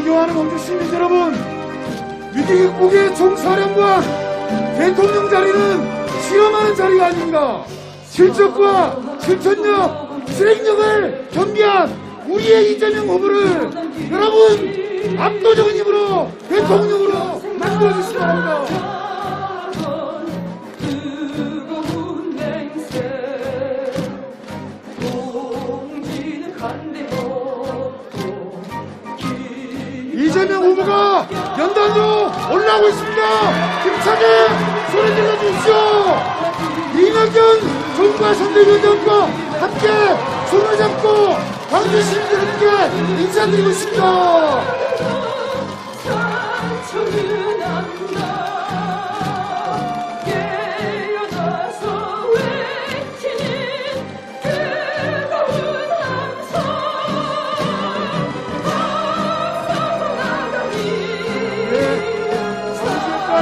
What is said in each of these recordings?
존경하는 광주 시민 여러분, 위기극복의 총사령관, 대통령 자리는 실험하는 자리가 아닙니다. 실적과 실천력, 실행력을 겸비한 우리의 이재명 후보를 여러분 압도적인 힘으로 대통령으로 만들어주시기 바랍니다. 이재명 후보가 연단으로 올라오고 있습니다. 힘차게 소리 질러주십시오. 이낙연 정부와 선대위원장과 함께 손을 잡고 광주 시민들께 인사드리고 있습니다.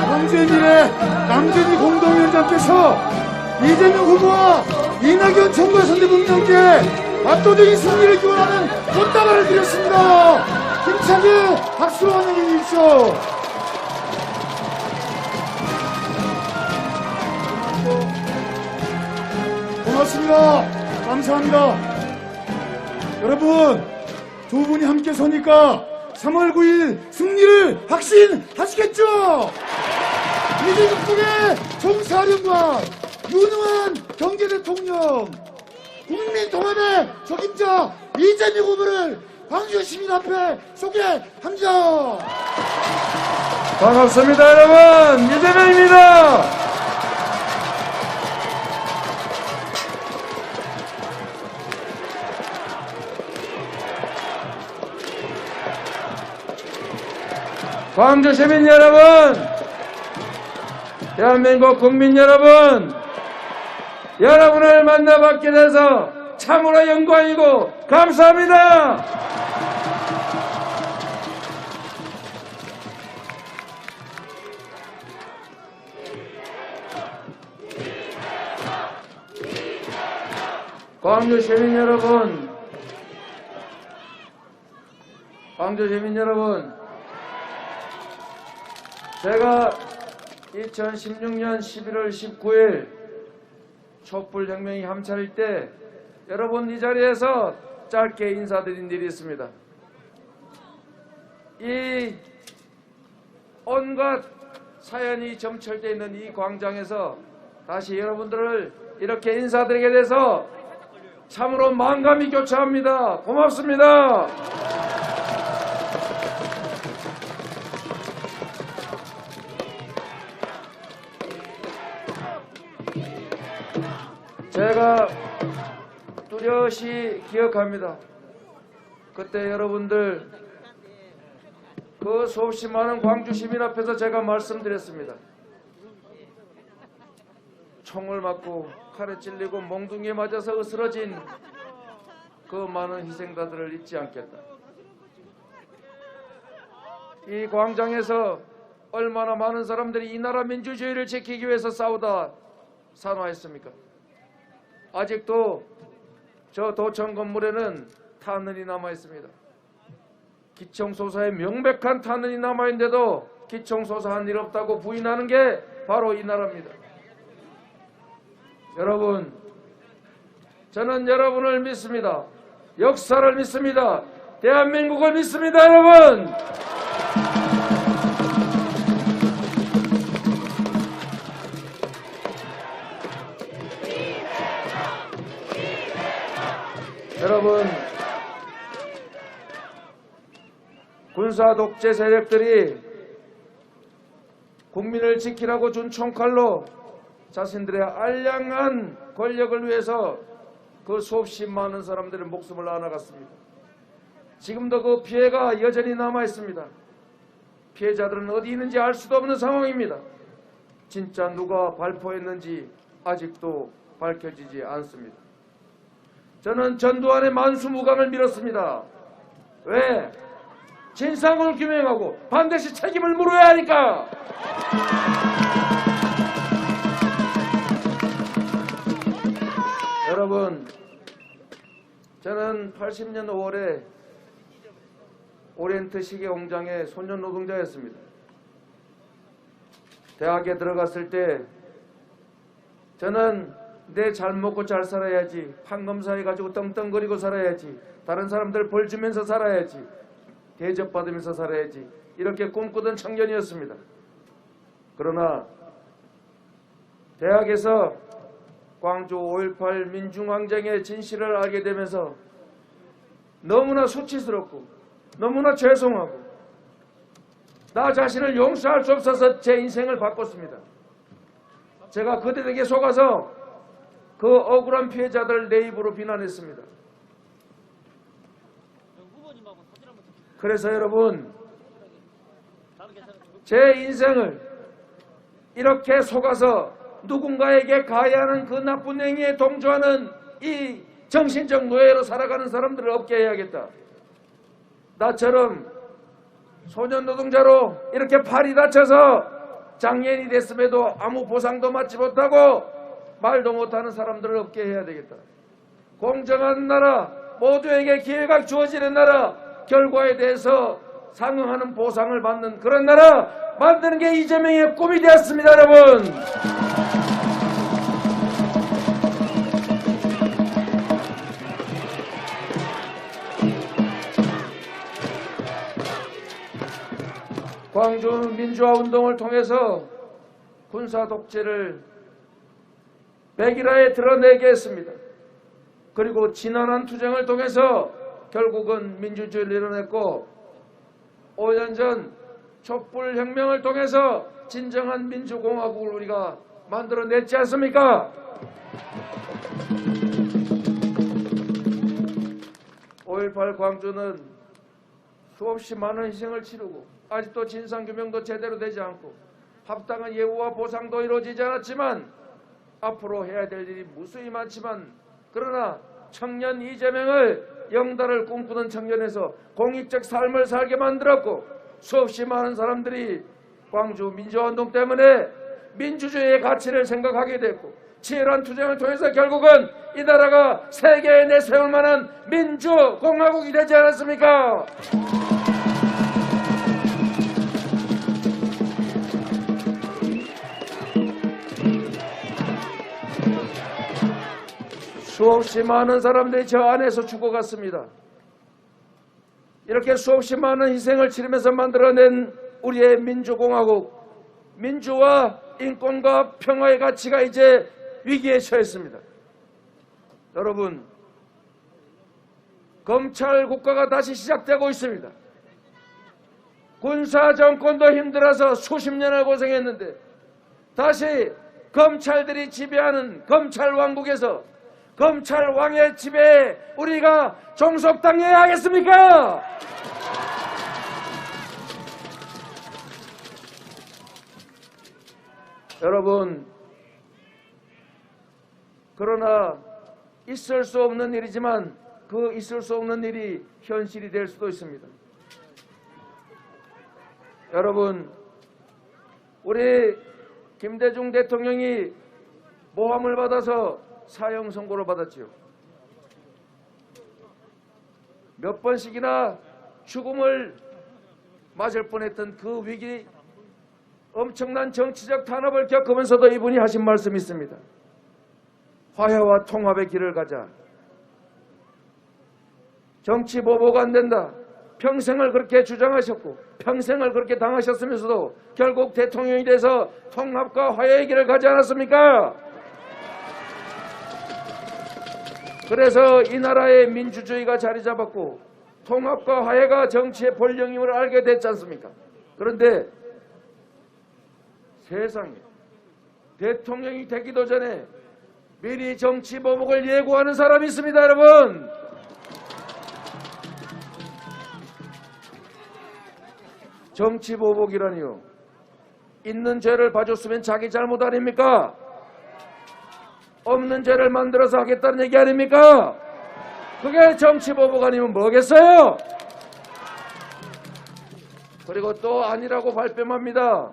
광주의 미래 남준희 공동위원장께서 이재명 후보와 이낙연 정부와 선대위원장께 압도적인 승리를 기원하는 꽃다발을 드렸습니다. 힘차게 박수로 환영해 주십시오. 고맙습니다. 감사합니다. 여러분, 두 분이 함께 서니까 3월 9일 승리를 확신하시겠죠? 위기극복의 총사령관, 유능한 경제대통령, 국민 통합의 적임자 이재명 후보를 광주 시민 앞에 소개합니다. 반갑습니다, 여러분. 이재명입니다. 광주 시민 여러분, 대한민국 국민 여러분, 여러분을 만나뵙게 돼서 참으로 영광이고 감사합니다. 광주 시민 여러분, 광주 시민 여러분, 제가 2016년 11월 19일 촛불혁명이 함차릴 때 여러분 이 자리에서 짧게 인사드린 일이 있습니다. 이 온갖 사연이 점철되어 있는 이 광장에서 다시 여러분들을 이렇게 인사드리게 돼서 참으로 만감이 교차합니다. 고맙습니다. 제가 뚜렷이 기억합니다. 그때 여러분들 그 수없이 많은 광주 시민 앞에서 제가 말씀드렸습니다. 총을 맞고 칼에 찔리고 몽둥이에 맞아서 으스러진 그 많은 희생자들을 잊지 않겠다. 이 광장에서 얼마나 많은 사람들이 이 나라 민주주의를 지키기 위해서 싸우다 산화했습니까? 아직도 저 도청 건물에는 탄흔이 남아있습니다. 기총소사에 명백한 탄흔이 남아있는데도 기총소사한 일 없다고 부인하는 게 바로 이 나라입니다. 여러분, 저는 여러분을 믿습니다. 역사를 믿습니다. 대한민국을 믿습니다, 여러분. 여러분, 군사 독재 세력들이 국민을 지키라고 준 총칼로 자신들의 알량한 권력을 위해서 그 수없이 많은 사람들의 목숨을 앗아갔습니다. 지금도 그 피해가 여전히 남아있습니다. 피해자들은 어디 있는지 알 수도 없는 상황입니다. 진짜 누가 발포했는지 아직도 밝혀지지 않습니다. 저는 전두환의 만수무강을 밀었습니다. 왜? 진상을 규명하고 반드시 책임을 물어야 하니까. 여러분, 저는 80년 5월에 오리엔트 시계 공장의 소년 노동자였습니다. 대학에 들어갔을 때 저는 내 잘 먹고 잘 살아야지, 판검사해 가지고 떵떵거리고 살아야지, 다른 사람들 벌 주면서 살아야지, 대접받으면서 살아야지, 이렇게 꿈꾸던 청년이었습니다. 그러나 대학에서 광주 5.18 민중항쟁의 진실을 알게 되면서 너무나 수치스럽고 너무나 죄송하고 나 자신을 용서할 수 없어서 제 인생을 바꿨습니다. 제가 그들에게 속아서 그 억울한 피해자들 내 입으로 비난했습니다. 그래서 여러분, 제 인생을 이렇게 속아서 누군가에게 가해야 하는 그 나쁜 행위에 동조하는 이 정신적 노예로 살아가는 사람들을 없게 해야겠다. 나처럼 소년 노동자로 이렇게 팔이 다쳐서 장애인이 됐음에도 아무 보상도 받지 못하고 말도 못하는 사람들을 없게 해야 되겠다. 공정한 나라, 모두에게 기회가 주어지는 나라, 결과에 대해서 상응하는 보상을 받는 그런 나라 만드는 게 이재명의 꿈이 되었습니다, 여러분. 광주 민주화 운동을 통해서 군사 독재를 백일하에 드러내게 했습니다. 그리고 지난한 투쟁을 통해서 결국은 민주주의를 이뤄냈고 5년 전 촛불혁명을 통해서 진정한 민주공화국을 우리가 만들어냈지 않습니까? 5.18 광주는 수없이 많은 희생을 치르고 아직도 진상규명도 제대로 되지 않고 합당한 예우와 보상도 이루어지지 않았지만 앞으로 해야 될 일이 무수히 많지만 그러나 청년 이재명을 영달을 꿈꾸는 청년에서 공익적 삶을 살게 만들었고 수없이 많은 사람들이 광주 민주화운동 때문에 민주주의의 가치를 생각하게 됐고 치열한 투쟁을 통해서 결국은 이 나라가 세계에 내세울 만한 민주공화국이 되지 않았습니까? 수없이 많은 사람들이 저 안에서 죽어갔습니다. 이렇게 수없이 많은 희생을 치르면서 만들어낸 우리의 민주공화국, 민주와 인권과 평화의 가치가 이제 위기에 처했습니다. 여러분, 검찰 국가가 다시 시작되고 있습니다. 군사 정권도 힘들어서 수십 년을 고생했는데 다시 검찰들이 지배하는 검찰 왕국에서 검찰 왕의 지배에 우리가 종속당해야 하겠습니까? 여러분, 그러나 있을 수 없는 일이지만 그 있을 수 없는 일이 현실이 될 수도 있습니다. 여러분, 우리 김대중 대통령이 모함을 받아서 사형 선고를 받았지요. 몇 번씩이나 죽음을 맞을 뻔했던 그 위기, 엄청난 정치적 탄압을 겪으면서도 이분이 하신 말씀이 있습니다. 화해와 통합의 길을 가자. 정치 보복가 안 된다. 평생을 그렇게 주장하셨고 평생을 그렇게 당하셨으면서도 결국 대통령이 돼서 통합과 화해의 길을 가지 않았습니까? 그래서 이 나라의 민주주의가 자리 잡았고 통합과 화해가 정치의 본령임을 알게 됐지 않습니까? 그런데 세상에 대통령이 되기도 전에 미리 정치 보복을 예고하는 사람이 있습니다, 여러분. 정치 보복이라니요. 있는 죄를 봐줬으면 자기 잘못 아닙니까? 없는 죄를 만들어서 하겠다는 얘기 아닙니까? 그게 정치 보복 아니면 뭐겠어요? 그리고 또 아니라고 발뺌합니다.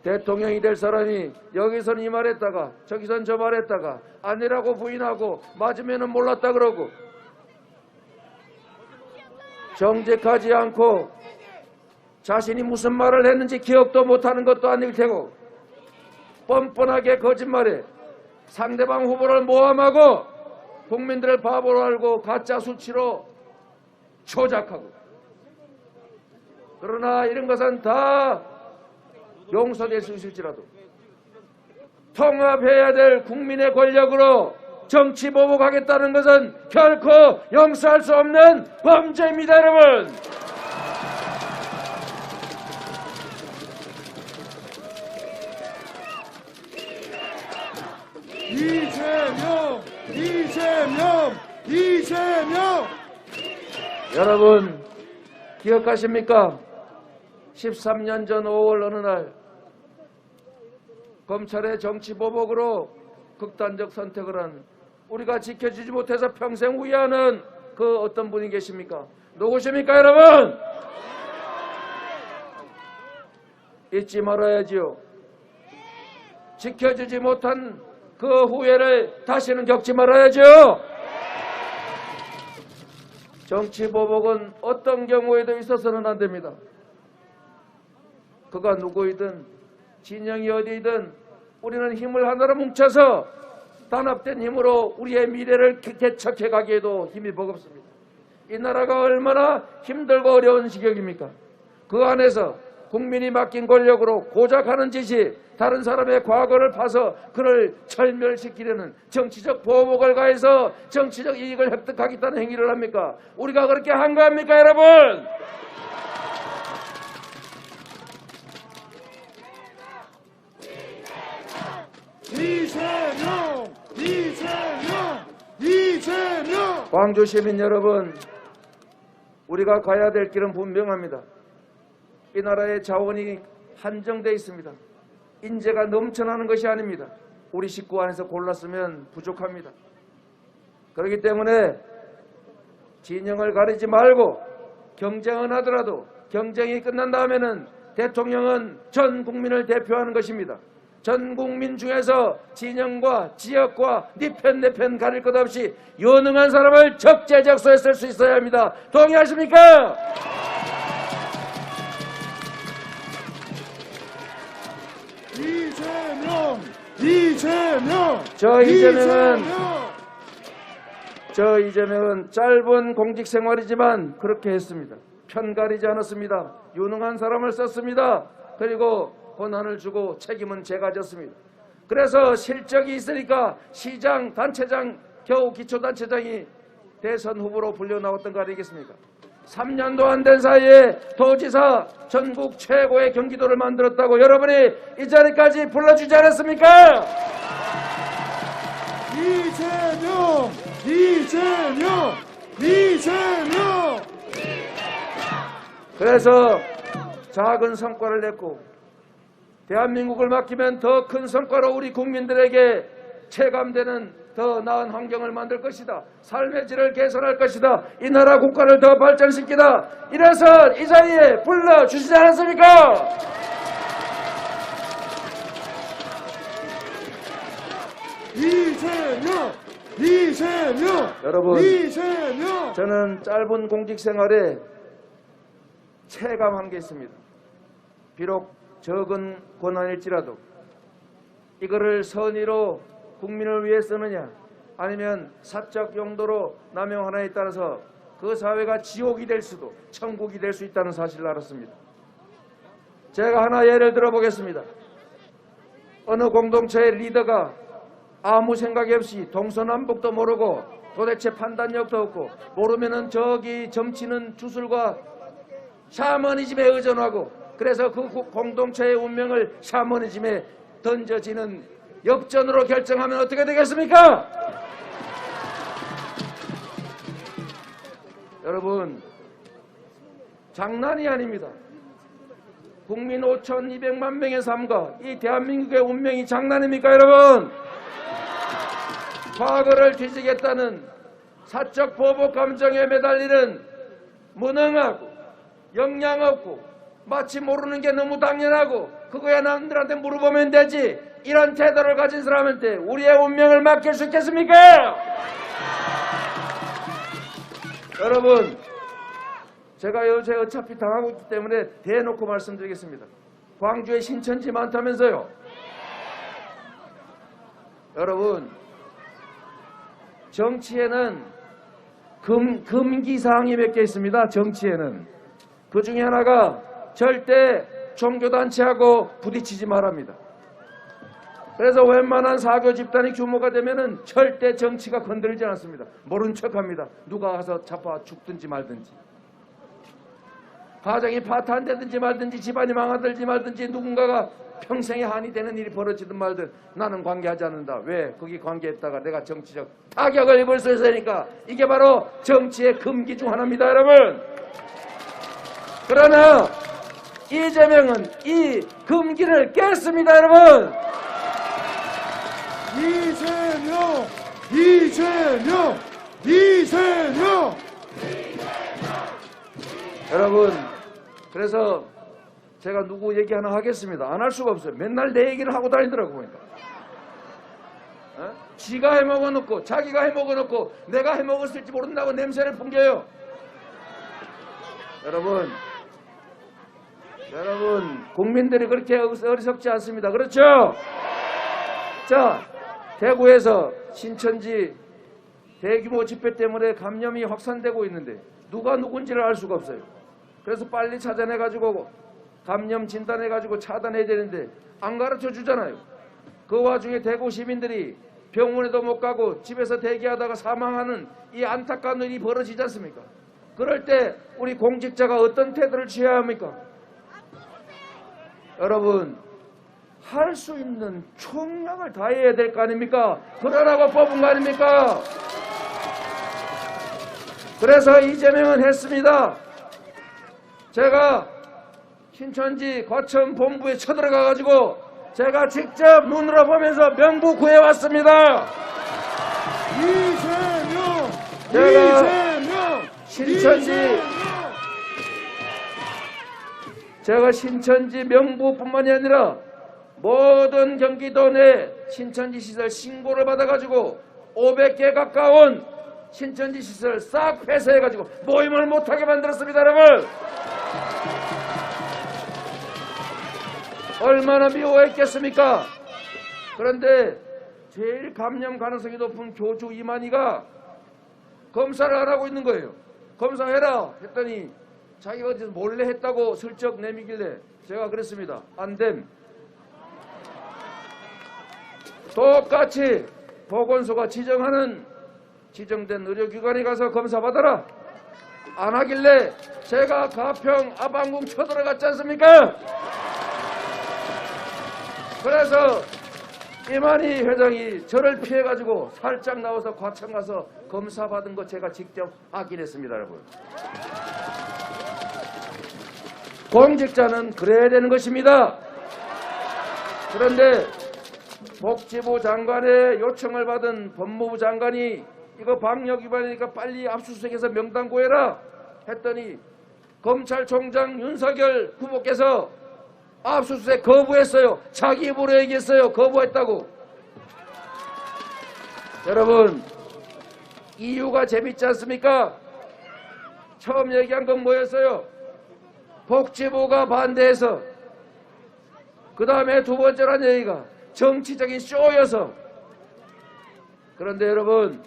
대통령이 될 사람이 여기선 이 말했다가 저기선 저 말했다가 아니라고 부인하고 맞으면은 몰랐다 그러고 정직하지 않고 자신이 무슨 말을 했는지 기억도 못하는 것도 아닐 테고 뻔뻔하게 거짓말해 상대방 후보를 모함하고 국민들을 바보로 알고 가짜 수치로 조작하고, 그러나 이런 것은 다 용서될 수 있을지라도 통합해야 될 국민의 권력으로 정치 보복하겠다는 것은 결코 용서할 수 없는 범죄입니다, 여러분. 이재명, 이재명, 이재명. 여러분 기억하십니까? 13년 전 5월 어느 날 검찰의 정치 보복으로 극단적 선택을 한, 우리가 지켜주지 못해서 평생 후회하는 그 어떤 분이 계십니까? 누구십니까, 여러분? 잊지 말아야지요. 지켜주지 못한 그 후회를 다시는 겪지 말아야죠. 정치 보복은 어떤 경우에도 있어서는 안 됩니다. 그가 누구이든 진영이 어디이든 우리는 힘을 하나로 뭉쳐서 단합된 힘으로 우리의 미래를 개척해 가기에도 힘이 버겁습니다. 이 나라가 얼마나 힘들고 어려운 지경입니까? 그 안에서 국민이 맡긴 권력으로 고작하는 짓이 다른 사람의 과거를 파서 그를 철멸시키려는 정치적 보복을 가해서 정치적 이익을 획득하겠다는 행위를 합니까? 우리가 그렇게 한 거 합니까, 여러분? 이재명, 이재명, 이재명. 광주 시민 여러분, 우리가 가야 될 길은 분명합니다. 이 나라의 자원이 한정되어 있습니다. 인재가 넘쳐나는 것이 아닙니다. 우리 식구 안에서 골랐으면 부족합니다. 그렇기 때문에 진영을 가리지 말고 경쟁은 하더라도 경쟁이 끝난 다음에는 대통령은 전 국민을 대표하는 것입니다. 전 국민 중에서 진영과 지역과 네 편 내 편 가릴 것 없이 유능한 사람을 적재적소에 쓸 수 있어야 합니다. 동의하십니까? 이재명, 이재명. 저 이재명은 짧은 공직 생활이지만 그렇게 했습니다. 편 가리지 않았습니다. 유능한 사람을 썼습니다. 그리고 권한을 주고 책임은 제가 졌습니다. 그래서 실적이 있으니까 시장, 단체장, 겨우 기초단체장이 대선 후보로 불려 나왔던 거 아니겠습니까? 3년도 안 된 사이에 도지사 전국 최고의 경기도를 만들었다고 여러분이 이 자리까지 불러주지 않았습니까? 이재명, 이재명, 이재명. 그래서 작은 성과를 냈고 대한민국을 맡기면 더 큰 성과로 우리 국민들에게 체감되는 더 나은 환경을 만들 것이다. 삶의 질을 개선할 것이다. 이 나라 국가를 더 발전시키다. 이래서 이 자리에 불러주시지 않았습니까? 이재명, 이재명. 여러분, 이재명. 저는 짧은 공직 생활에 체감한 게 있습니다. 비록 적은 권한일지라도 이거를 선의로 국민을 위해 쓰느냐 아니면 사적 용도로 남용하느냐에 따라서 그 사회가 지옥이 될 수도 천국이 될 수 있다는 사실을 알았습니다. 제가 하나 예를 들어보겠습니다. 어느 공동체의 리더가 아무 생각 없이 동서남북도 모르고 도대체 판단력도 없고 모르면은 저기 점치는 주술과 샤머니즘에 의존하고 그래서 그 공동체의 운명을 샤머니즘에 던져지는 역전으로 결정하면 어떻게 되겠습니까? 여러분, 장난이 아닙니다. 국민 5,200만 명의 삶과 이 대한민국의 운명이 장난입니까, 여러분? 과거를 뒤지겠다는 사적 보복 감정에 매달리는 무능하고 역량 없고 마치 모르는 게 너무 당연하고 그거야 남들한테 물어보면 되지 이런 태도를 가진 사람한테 우리의 운명을 맡길 수 있겠습니까? 여러분, 제가 요새 어차피 당하고 있기 때문에 대놓고 말씀드리겠습니다. 광주에 신천지 많다면서요. 여러분, 정치에는 금기사항이 몇 개 있습니다. 정치에는. 그 중에 하나가 절대 종교단체하고 부딪히지 말합니다. 그래서 웬만한 사교 집단의 규모가 되면은 절대 정치가 건들지 않습니다. 모른 척합니다. 누가 가서 잡아 죽든지 말든지, 가정이 파탄되든지 말든지, 집안이 망가들지 말든지, 누군가가 평생에 한이 되는 일이 벌어지든 말든 나는 관계하지 않는다. 왜? 거기 관계했다가 내가 정치적 타격을 입을 수 있으니까. 이게 바로 정치의 금기 중 하나입니다, 여러분. 그러나 이재명은 이 금기를 깼습니다, 여러분. 이재명! 이재명! 이재명! 여러분, 그래서 제가 누구 얘기 하나 하겠습니다. 안 할 수가 없어요. 맨날 내 얘기를 하고 다니더라고 보니까. 지가 해먹어놓고 자기가 해먹어놓고 내가 해먹었을지 모른다고 냄새를 풍겨요. 여러분, 국민들이 그렇게 어리석지 않습니다. 그렇죠? 자, 대구에서 신천지 대규모 집회 때문에 감염이 확산되고 있는데 누가 누군지를 알 수가 없어요. 그래서 빨리 찾아내가지고 감염 진단해가지고 차단해야 되는데 안 가르쳐 주잖아요. 그 와중에 대구 시민들이 병원에도 못 가고 집에서 대기하다가 사망하는 이 안타까운 일이 벌어지지 않습니까? 그럴 때 우리 공직자가 어떤 태도를 취해야 합니까? 여러분, 할 수 있는 총력을 다해야 될 거 아닙니까? 그러라고 뽑은 거 아닙니까? 그래서 이재명은 했습니다. 제가 신천지 과천 본부에 쳐들어가가지고 제가 직접 눈으로 보면서 명부 구해왔습니다. 이재명! 제가 이재명! 제가 신천지 명부뿐만이 아니라 모든 경기도 내 신천지 시설 신고를 받아가지고 500개 가까운 신천지 시설 싹 폐쇄해가지고 모임을 못하게 만들었습니다, 여러분. 얼마나 미워했겠습니까? 그런데 제일 감염 가능성이 높은 교주 이만희가 검사를 안 하고 있는 거예요. 검사해라 했더니 자기가 어디서 몰래 했다고 슬쩍 내미길래 제가 그랬습니다. 안 됨. 똑같이 보건소가 지정된 의료기관에 가서 검사받아라. 안 하길래 제가 가평 아방궁 쳐들어갔지 않습니까? 그래서 이만희 회장이 저를 피해가지고 살짝 나와서 과천 가서 검사받은 거 제가 직접 확인했습니다, 여러분. 공직자는 그래야 되는 것입니다. 그런데 복지부 장관의 요청을 받은 법무부 장관이 이거 방역 위반이니까 빨리 압수수색해서 명단 구해라 했더니 검찰총장 윤석열 후보께서 압수수색 거부했어요. 자기 입으로 얘기했어요. 거부했다고. 여러분, 이유가 재밌지 않습니까? 처음 얘기한 건 뭐였어요? 복지부가 반대해서. 그 다음에 두 번째란 얘기가 정치적인 쇼여서. 그런데 여러분,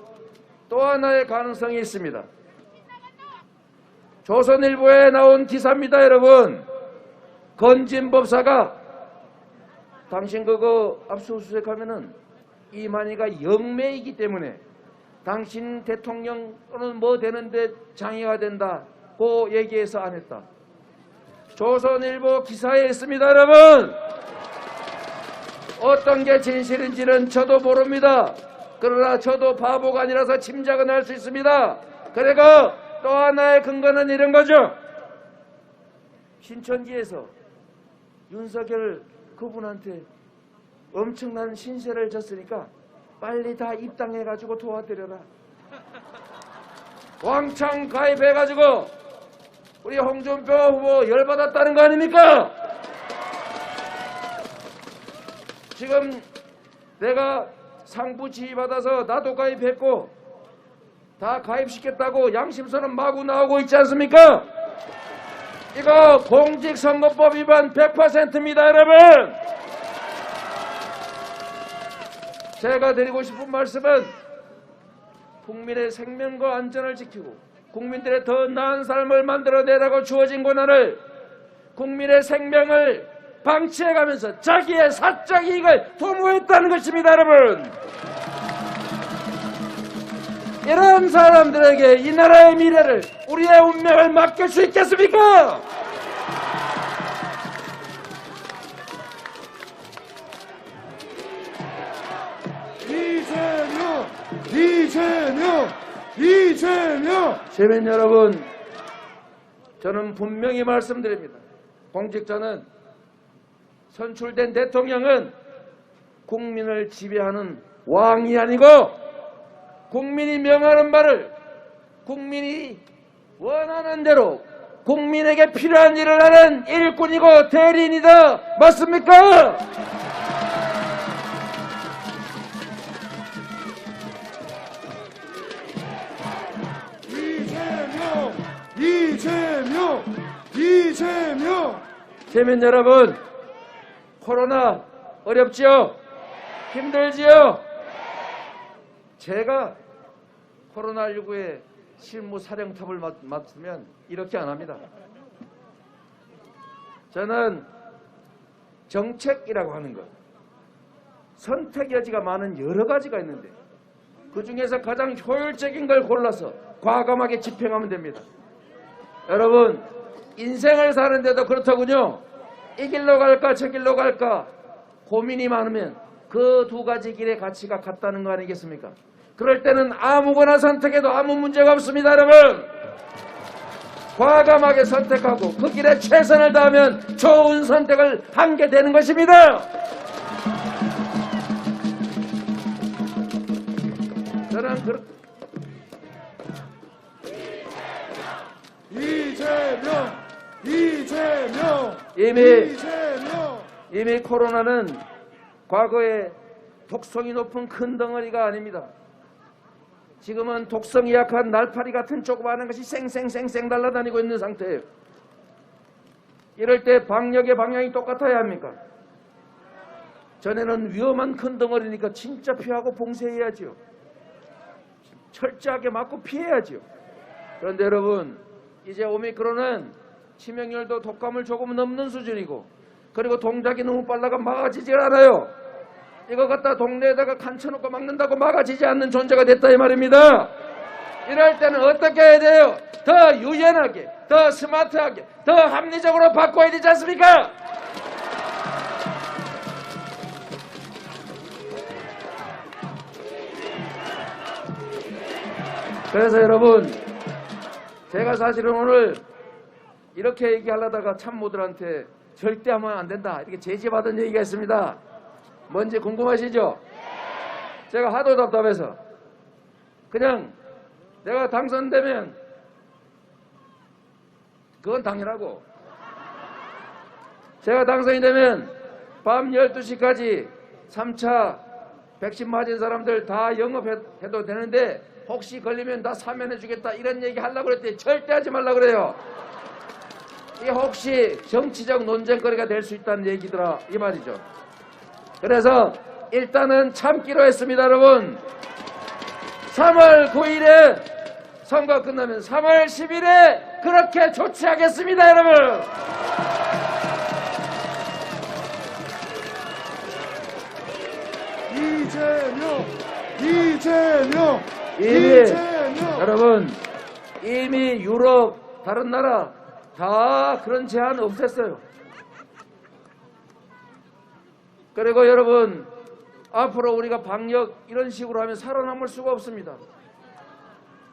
또 하나의 가능성이 있습니다. 조선일보에 나온 기사입니다, 여러분. 건진법사가 당신 그거 압수수색하면은 이만희가 영매이기 때문에 당신 대통령 또는 뭐 되는데 장애가 된다고 얘기해서 안 했다. 조선일보 기사에 있습니다, 여러분. 어떤 게 진실인지는 저도 모릅니다. 그러나 저도 바보가 아니라서 짐작은 할 수 있습니다. 그리고 또 하나의 근거는 이런 거죠. 신천지에서 윤석열 그분한테 엄청난 신세를 졌으니까 빨리 다 입당해가지고 도와드려라. 왕창 가입해가지고 우리 홍준표 후보 열받았다는 거 아닙니까? 지금 내가 상부 지휘받아서 나도 가입했고 다 가입시켰다고 양심선언 마구 나오고 있지 않습니까? 이거 공직선거법 위반 100%입니다, 여러분. 제가 드리고 싶은 말씀은 국민의 생명과 안전을 지키고 국민들의 더 나은 삶을 만들어내라고 주어진 권한을 국민의 생명을 방치해가면서 자기의 사적 이익을 도모했다는 것입니다, 여러분. 이런 사람들에게 이 나라의 미래를, 우리의 운명을 맡길 수 있겠습니까? 이재명! 이재명! 이재명! 시민 여러분, 저는 분명히 말씀드립니다. 공직자는, 선출된 대통령은 국민을 지배하는 왕이 아니고 국민이 명하는 바를 국민이 원하는 대로 국민에게 필요한 일을 하는 일꾼이고 대리인이다. 맞습니까? 이재명! 이재명! 이재명! 시민 여러분, 코로나 어렵지요? 힘들지요? 제가 코로나19의 실무 사령탑을 맡으면 이렇게 안 합니다. 저는 정책이라고 하는 것, 선택 여지가 많은 여러 가지가 있는데 그 중에서 가장 효율적인 걸 골라서 과감하게 집행하면 됩니다. 여러분, 인생을 사는데도 그렇더군요. 이 길로 갈까 저 길로 갈까 고민이 많으면 그 두 가지 길의 가치가 같다는 거 아니겠습니까? 그럴 때는 아무거나 선택해도 아무 문제가 없습니다, 여러분. 과감하게 선택하고 그 길에 최선을 다하면 좋은 선택을 하게 되는 것입니다. 저는 이재명! 이재명! 이재명! 이재명! 이미 코로나는 과거에 독성이 높은 큰 덩어리가 아닙니다. 지금은 독성이 약한 날파리 같은 조그마한 것이 쌩쌩쌩쌩 날아다니고 있는 상태예요. 이럴 때 방역의 방향이 똑같아야 합니까? 전에는 위험한 큰 덩어리니까 진짜 피하고 봉쇄해야지요. 철저하게 막고 피해야지요. 그런데 여러분, 이제 오미크론은 치명률도 독감을 조금 넘는 수준이고, 그리고 동작이 너무 빨라가 막아지질 않아요. 이거 갖다 동네에다가 칸 쳐놓고 막는다고 막아지지 않는 존재가 됐다 이 말입니다. 이럴 때는 어떻게 해야 돼요? 더 유연하게, 더 스마트하게, 더 합리적으로 바꿔야 되지 않습니까? 그래서 여러분, 제가 사실은 오늘 이렇게 얘기하려다가 참모들한테 절대 하면 안 된다 이렇게 제지받은 얘기가 있습니다. 뭔지 궁금하시죠? 제가 하도 답답해서 그냥 내가 당선되면 그건 당연하고, 제가 당선이 되면 밤 12시까지 3차 백신 맞은 사람들 다 영업해도 되는데 혹시 걸리면 다 사면해 주겠다 이런 얘기 하려고 그랬더니 절대 하지 말라고 그래요. 이게 혹시 정치적 논쟁거리가 될 수 있다는 얘기더라 이 말이죠. 그래서 일단은 참기로 했습니다, 여러분. 3월 9일에 선거 끝나면 3월 10일에 그렇게 조치하겠습니다, 여러분. 이재명! 이재명! 이미 이재명! 여러분, 이미 유럽 다른 나라 다 그런 제한 없앴어요. 그리고 여러분, 앞으로 우리가 방역 이런 식으로 하면 살아남을 수가 없습니다.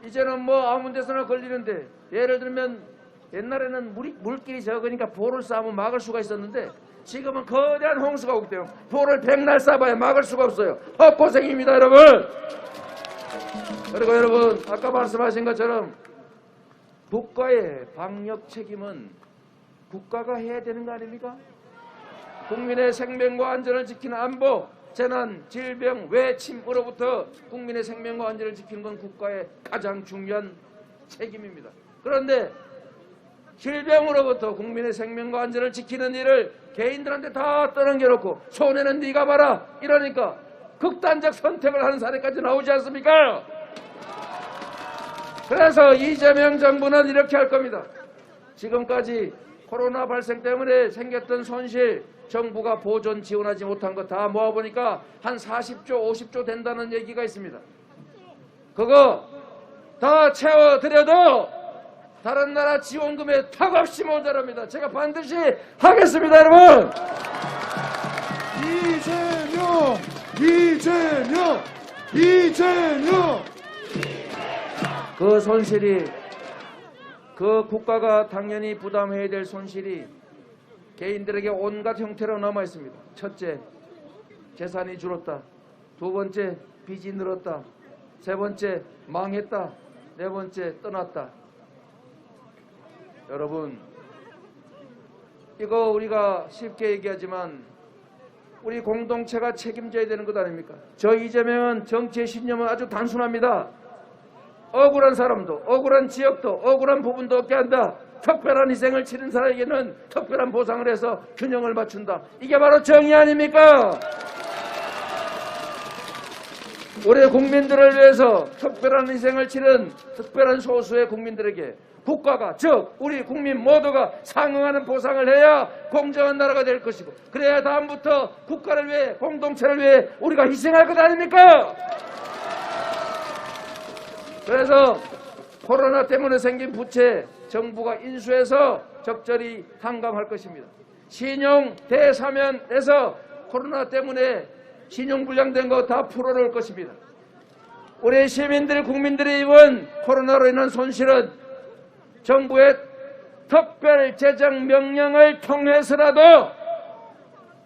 이제는 뭐 아무 데서나 걸리는데, 예를 들면 옛날에는 물길이 적으니까 볼을 쌓으면 막을 수가 있었는데 지금은 거대한 홍수가 오기 때문에 볼을 백날 쌓아봐야 막을 수가 없어요. 헛고생입니다, 여러분. 그리고 여러분, 아까 말씀하신 것처럼 국가의 방역 책임은 국가가 해야 되는 거 아닙니까? 국민의 생명과 안전을 지키는 안보, 재난, 질병, 외침으로부터 국민의 생명과 안전을 지키는 건 국가의 가장 중요한 책임입니다. 그런데 질병으로부터 국민의 생명과 안전을 지키는 일을 개인들한테 다 떠넘겨놓고 손해는 네가 봐라 이러니까 극단적 선택을 하는 사례까지 나오지 않습니까? 그래서 이재명 정부는 이렇게 할 겁니다. 지금까지 코로나 발생 때문에 생겼던 손실 정부가 보존 지원하지 못한 거 다 모아보니까 한 40조 50조 된다는 얘기가 있습니다. 그거 다 채워드려도 다른 나라 지원금에 턱없이 모자랍니다. 제가 반드시 하겠습니다, 여러분. 이재명 그 손실이 그 국가가 당연히 부담해야 될 손실이 개인들에게 온갖 형태로 남아 있습니다. 첫째, 재산이 줄었다. 두 번째, 빚이 늘었다. 세 번째, 망했다. 네 번째, 떠났다. 여러분, 이거 우리가 쉽게 얘기하지만 우리 공동체가 책임져야 되는 것 아닙니까? 저 이재명은 정치의 신념은 아주 단순합니다. 억울한 사람도, 억울한 지역도, 억울한 부분도 없게 한다. 특별한 희생을 치른 사람에게는 특별한 보상을 해서 균형을 맞춘다. 이게 바로 정의 아닙니까? 우리 국민들을 위해서 특별한 희생을 치른 특별한 소수의 국민들에게 국가가, 즉 우리 국민 모두가 상응하는 보상을 해야 공정한 나라가 될 것이고, 그래야 다음부터 국가를 위해, 공동체를 위해 우리가 희생할 것 아닙니까? 그래서 코로나 때문에 생긴 부채 정부가 인수해서 적절히 탕감할 것입니다. 신용 대사면에서 코로나 때문에 신용 불량된 거 다 풀어놓을 것입니다. 우리 시민들, 국민들이 입은 코로나로 인한 손실은 정부의 특별 재정 명령을 통해서라도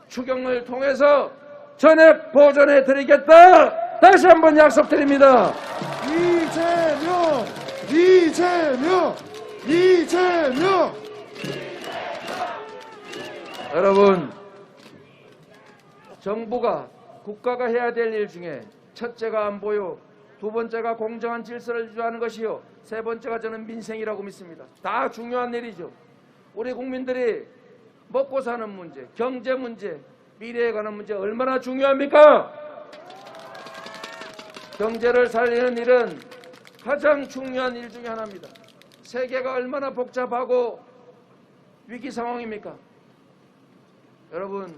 추경을 통해서 전액 보전해 드리겠다. 다시 한번 약속드립니다. 이재명 여러분, 정부가, 국가가 해야 될 일 중에 첫째가 안보요, 두 번째가 공정한 질서를 유지하는 것이요, 세 번째가 저는 민생이라고 믿습니다. 다 중요한 일이죠. 우리 국민들이 먹고 사는 문제, 경제 문제, 미래에 관한 문제 얼마나 중요합니까? 경제를 살리는 일은 가장 중요한 일 중에 하나입니다. 세계가 얼마나 복잡하고 위기 상황입니까? 여러분,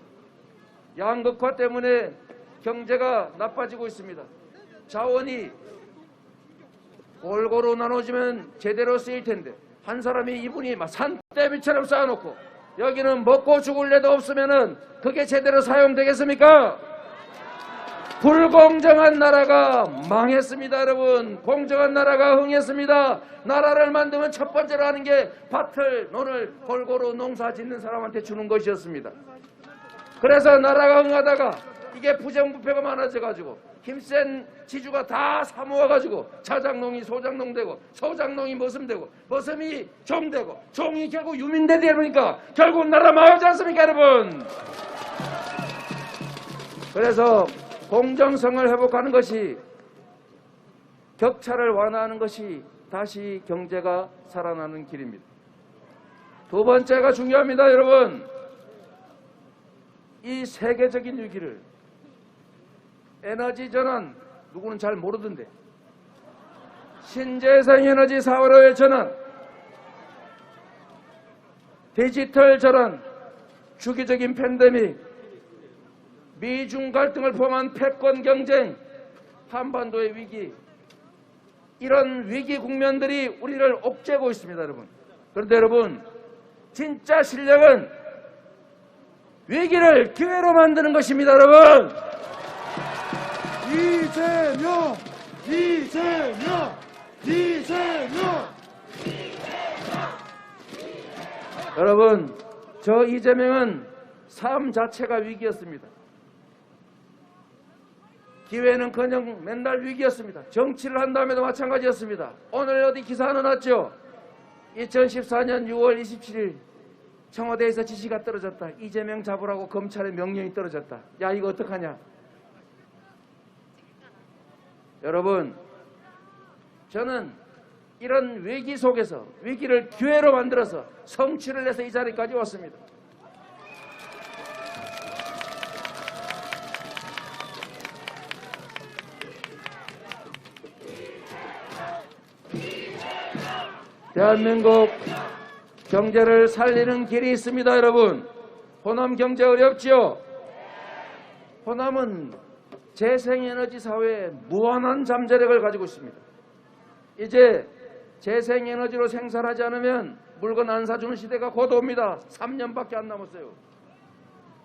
양극화 때문에 경제가 나빠지고 있습니다. 자원이 골고루 나눠지면 제대로 쓰일 텐데 한 사람이 이분이 막 산더미처럼 쌓아놓고 여기는 먹고 죽을 애도 없으면은 그게 제대로 사용되겠습니까? 불공정한 나라가 망했습니다, 여러분. 공정한 나라가 흥했습니다. 나라를 만들면 첫 번째로 하는 게 밭을, 논을 골고루 농사 짓는 사람한테 주는 것이었습니다. 그래서 나라가 흥하다가 이게 부정부패가 많아져가지고 힘센 지주가 다 사모아가지고 자장농이 소장농 되고, 소장농이 머슴 되고, 머슴이 종 되고, 종이 결국 유민대 되니까 결국 나라 망하지 않습니까, 여러분? 그래서 공정성을 회복하는 것이, 격차를 완화하는 것이 다시 경제가 살아나는 길입니다. 두 번째가 중요합니다, 여러분. 이 세계적인 위기를 에너지 전환, 누구는 잘 모르던데, 신재생 에너지 사회로의 전환, 디지털 전환, 주기적인 팬데믹, 미중 갈등을 포함한 패권 경쟁, 한반도의 위기, 이런 위기 국면들이 우리를 옥죄고 있습니다, 여러분. 그런데 여러분, 진짜 실력은 위기를 기회로 만드는 것입니다, 여러분. 이재명 여러분, 저 이재명은 삶 자체가 위기였습니다. 기회는커녕 맨날 위기였습니다. 정치를 한다음에도 마찬가지였습니다. 오늘 어디 기사 하나 났죠? 2014년 6월 27일 청와대에서 지시가 떨어졌다. 이재명 잡으라고 검찰의 명령이 떨어졌다. 야, 이거 어떡하냐? 여러분, 저는 이런 위기 속에서 위기를 기회로 만들어서 성취를 해서 이 자리까지 왔습니다. 대한민국 경제를 살리는 길이 있습니다. 여러분, 호남 경제 어렵지요? 호남은 재생에너지 사회에 무한한 잠재력을 가지고 있습니다. 이제 재생에너지로 생산하지 않으면 물건 안 사주는 시대가 곧 옵니다. 3년밖에 안 남았어요.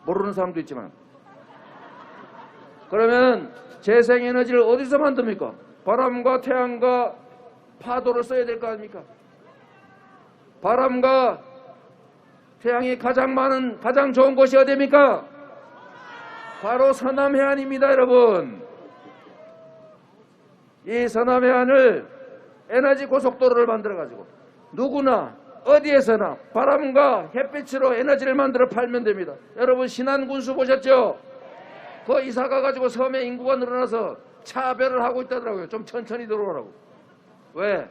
모르는 사람도 있지만. 그러면 재생에너지를 어디서 만듭니까? 바람과 태양과 파도를 써야 될 거 아닙니까? 바람과 태양이 가장 좋은 곳이 어디입니까? 바로 서남해안입니다, 여러분. 이 서남해안을 에너지 고속도로를 만들어가지고 누구나 어디에서나 바람과 햇빛으로 에너지를 만들어 팔면 됩니다. 여러분, 신안군수 보셨죠? 그 이사 가가지고 섬에 인구가 늘어나서 차별을 하고 있다더라고요. 좀 천천히 들어오라고. 왜?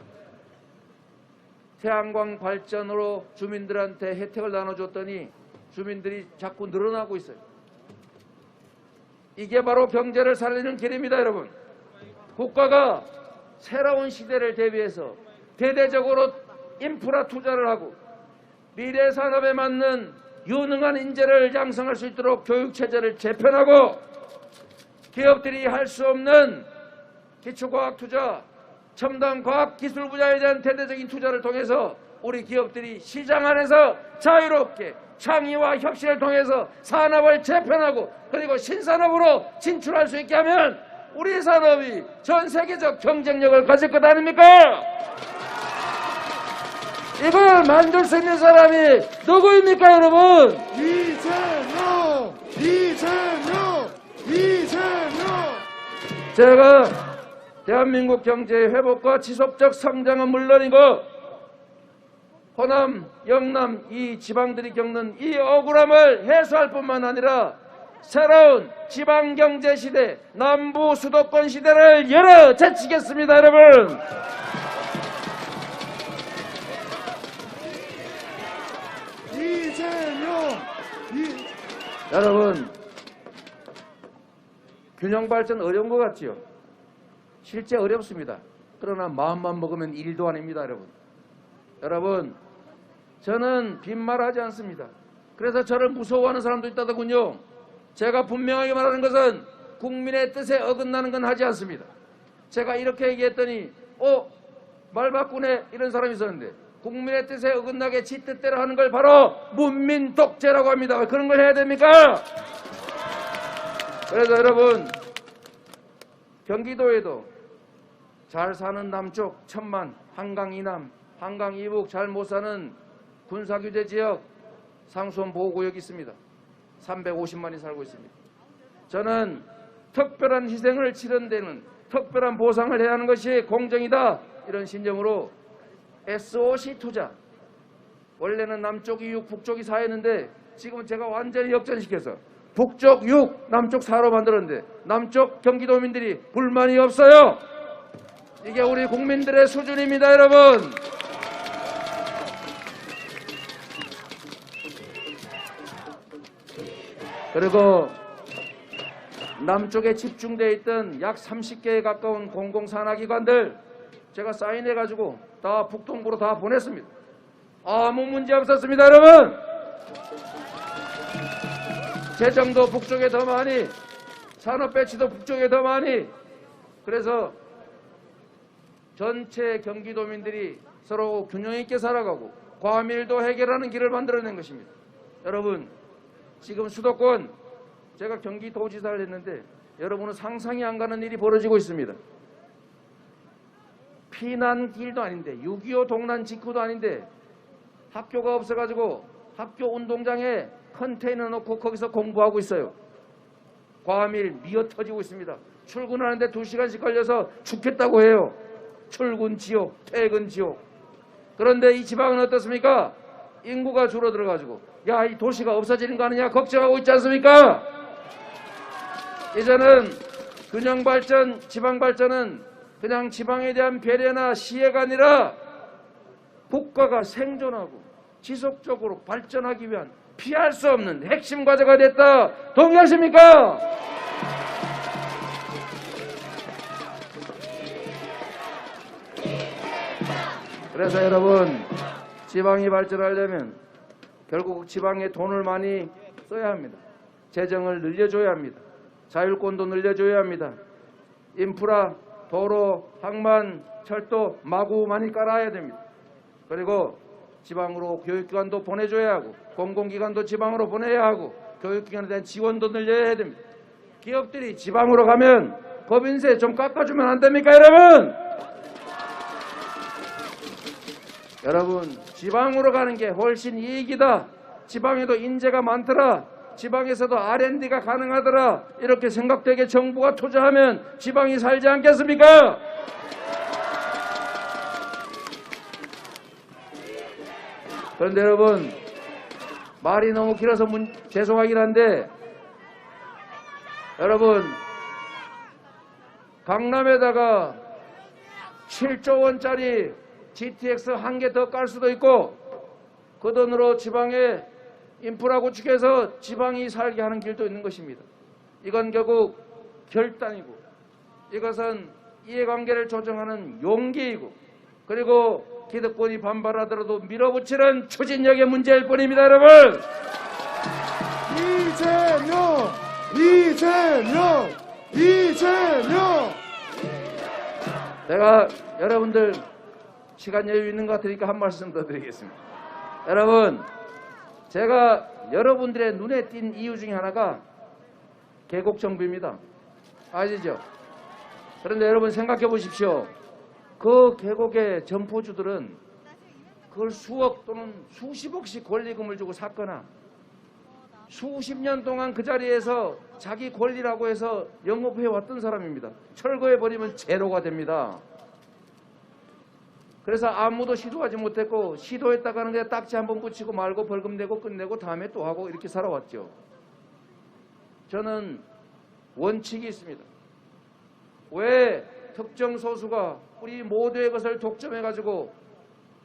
태양광 발전으로 주민들한테 혜택을 나눠줬더니 주민들이 자꾸 늘어나고 있어요. 이게 바로 경제를 살리는 길입니다, 여러분. 국가가 새로운 시대를 대비해서 대대적으로 인프라 투자를 하고 미래 산업에 맞는 유능한 인재를 양성할 수 있도록 교육체제를 재편하고 기업들이 할 수 없는 기초과학 투자, 첨단 과학 기술 분야에 대한 대대적인 투자를 통해서 우리 기업들이 시장 안에서 자유롭게 창의와 혁신을 통해서 산업을 재편하고 그리고 신산업으로 진출할 수 있게 하면 우리 산업이 전 세계적 경쟁력을 가질 것 아닙니까? 이걸 만들 수 있는 사람이 누구입니까, 여러분? 이재명! 이재명! 이재명! 제가 대한민국 경제의 회복과 지속적 성장은 물론이고 호남, 영남 이 지방들이 겪는 이 억울함을 해소할 뿐만 아니라 새로운 지방경제 시대, 남부 수도권 시대를 열어 제치겠습니다, 여러분. 이재명! 여러분, 균형 발전 어려운 것 같지요? 실제 어렵습니다. 그러나 마음만 먹으면 일도 아닙니다, 여러분. 여러분, 저는 빈말하지 않습니다. 그래서 저를 무서워하는 사람도 있다더군요. 제가 분명하게 말하는 것은 국민의 뜻에 어긋나는 건 하지 않습니다. 제가 이렇게 얘기했더니 말 바꾸네 이런 사람이 있었는데 국민의 뜻에 어긋나게 지 뜻대로 하는 걸 바로 문민 독재라고 합니다. 그런 걸 해야 됩니까? 그래서 여러분, 경기도에도 잘 사는 남쪽 1000만, 한강 이남, 한강 이북 잘 못 사는 군사규제 지역 상수원 보호구역이 있습니다. 350만이 살고 있습니다. 저는 특별한 희생을 치른 데는 특별한 보상을 해야 하는 것이 공정이다, 이런 신념으로 SOC 투자, 원래는 남쪽이 6, 북쪽이 4였는데 지금 제가 완전히 역전시켜서 북쪽 6, 남쪽 4로 만들었는데 남쪽 경기도민들이 불만이 없어요. 이게 우리 국민들의 수준입니다, 여러분. 그리고 남쪽에 집중되어 있던 약 30개에 가까운 공공산하기관들 제가 사인해가지고 다 북동부로 다 보냈습니다. 아무 문제 없었습니다, 여러분. 재정도 북쪽에 더 많이, 산업 배치도 북쪽에 더 많이. 그래서 전체 경기도민들이 서로 균형 있게 살아가고 과밀도 해결하는 길을 만들어낸 것입니다. 여러분, 지금 수도권, 제가 경기도지사를 했는데 여러분은 상상이 안 가는 일이 벌어지고 있습니다. 피난 길도 아닌데 6.25 동란 직후도 아닌데 학교가 없어가지고 학교 운동장에 컨테이너 놓고 거기서 공부하고 있어요. 과밀 미어터지고 있습니다. 출근하는데 2시간씩 걸려서 죽겠다고 해요. 출근 지옥, 퇴근 지옥. 그런데 이 지방은 어떻습니까? 인구가 줄어들어가지고 야, 이 도시가 없어지는 거 아니냐 걱정하고 있지 않습니까? 이제는 균형발전, 지방발전은 그냥 지방에 대한 배려나 시혜가 아니라 국가가 생존하고 지속적으로 발전하기 위한 피할 수 없는 핵심 과제가 됐다. 동의하십니까? 그래서 여러분, 지방이 발전하려면 결국 지방에 돈을 많이 써야 합니다. 재정을 늘려줘야 합니다. 자율권도 늘려줘야 합니다. 인프라, 도로, 항만, 철도 마구 많이 깔아야 됩니다. 그리고 지방으로 교육기관도 보내줘야 하고 공공기관도 지방으로 보내야 하고 교육기관에 대한 지원도 늘려야 됩니다. 기업들이 지방으로 가면 법인세 좀 깎아주면 안 됩니까, 여러분? 여러분, 지방으로 가는 게 훨씬 이익이다. 지방에도 인재가 많더라. 지방에서도 R&D가 가능하더라. 이렇게 생각되게 정부가 투자하면 지방이 살지 않겠습니까? 그런데 여러분, 말이 너무 길어서 죄송하긴 한데, 여러분, 강남에다가 7조 원짜리 GTX 한 개 더 깔 수도 있고, 그 돈으로 지방에 인프라 구축해서 지방이 살게 하는 길도 있는 것입니다. 이건 결국 결단이고, 이것은 이해관계를 조정하는 용기이고, 그리고 기득권이 반발하더라도 밀어붙이는 추진력의 문제일 뿐입니다, 여러분. 이재명! 제가 여러분들 시간 여유 있는 것 같으니까 한 말씀 더 드리겠습니다. 여러분, 제가 여러분들의 눈에 띈 이유 중에 하나가 계곡정비입니다. 아시죠? 그런데 여러분 생각해 보십시오. 그 계곡의 점포주들은 그걸 수억 또는 수십억씩 권리금을 주고 샀거나 수십 년 동안 그 자리에서 자기 권리라고 해서 영업해 왔던 사람입니다. 철거해버리면 제로가 됩니다. 그래서 아무도 시도하지 못했고, 시도했다가는 그냥 딱지 한번 붙이고 말고 벌금 내고 끝내고 다음에 또 하고 이렇게 살아왔죠. 저는 원칙이 있습니다. 왜 특정 소수가 우리 모두의 것을 독점해가지고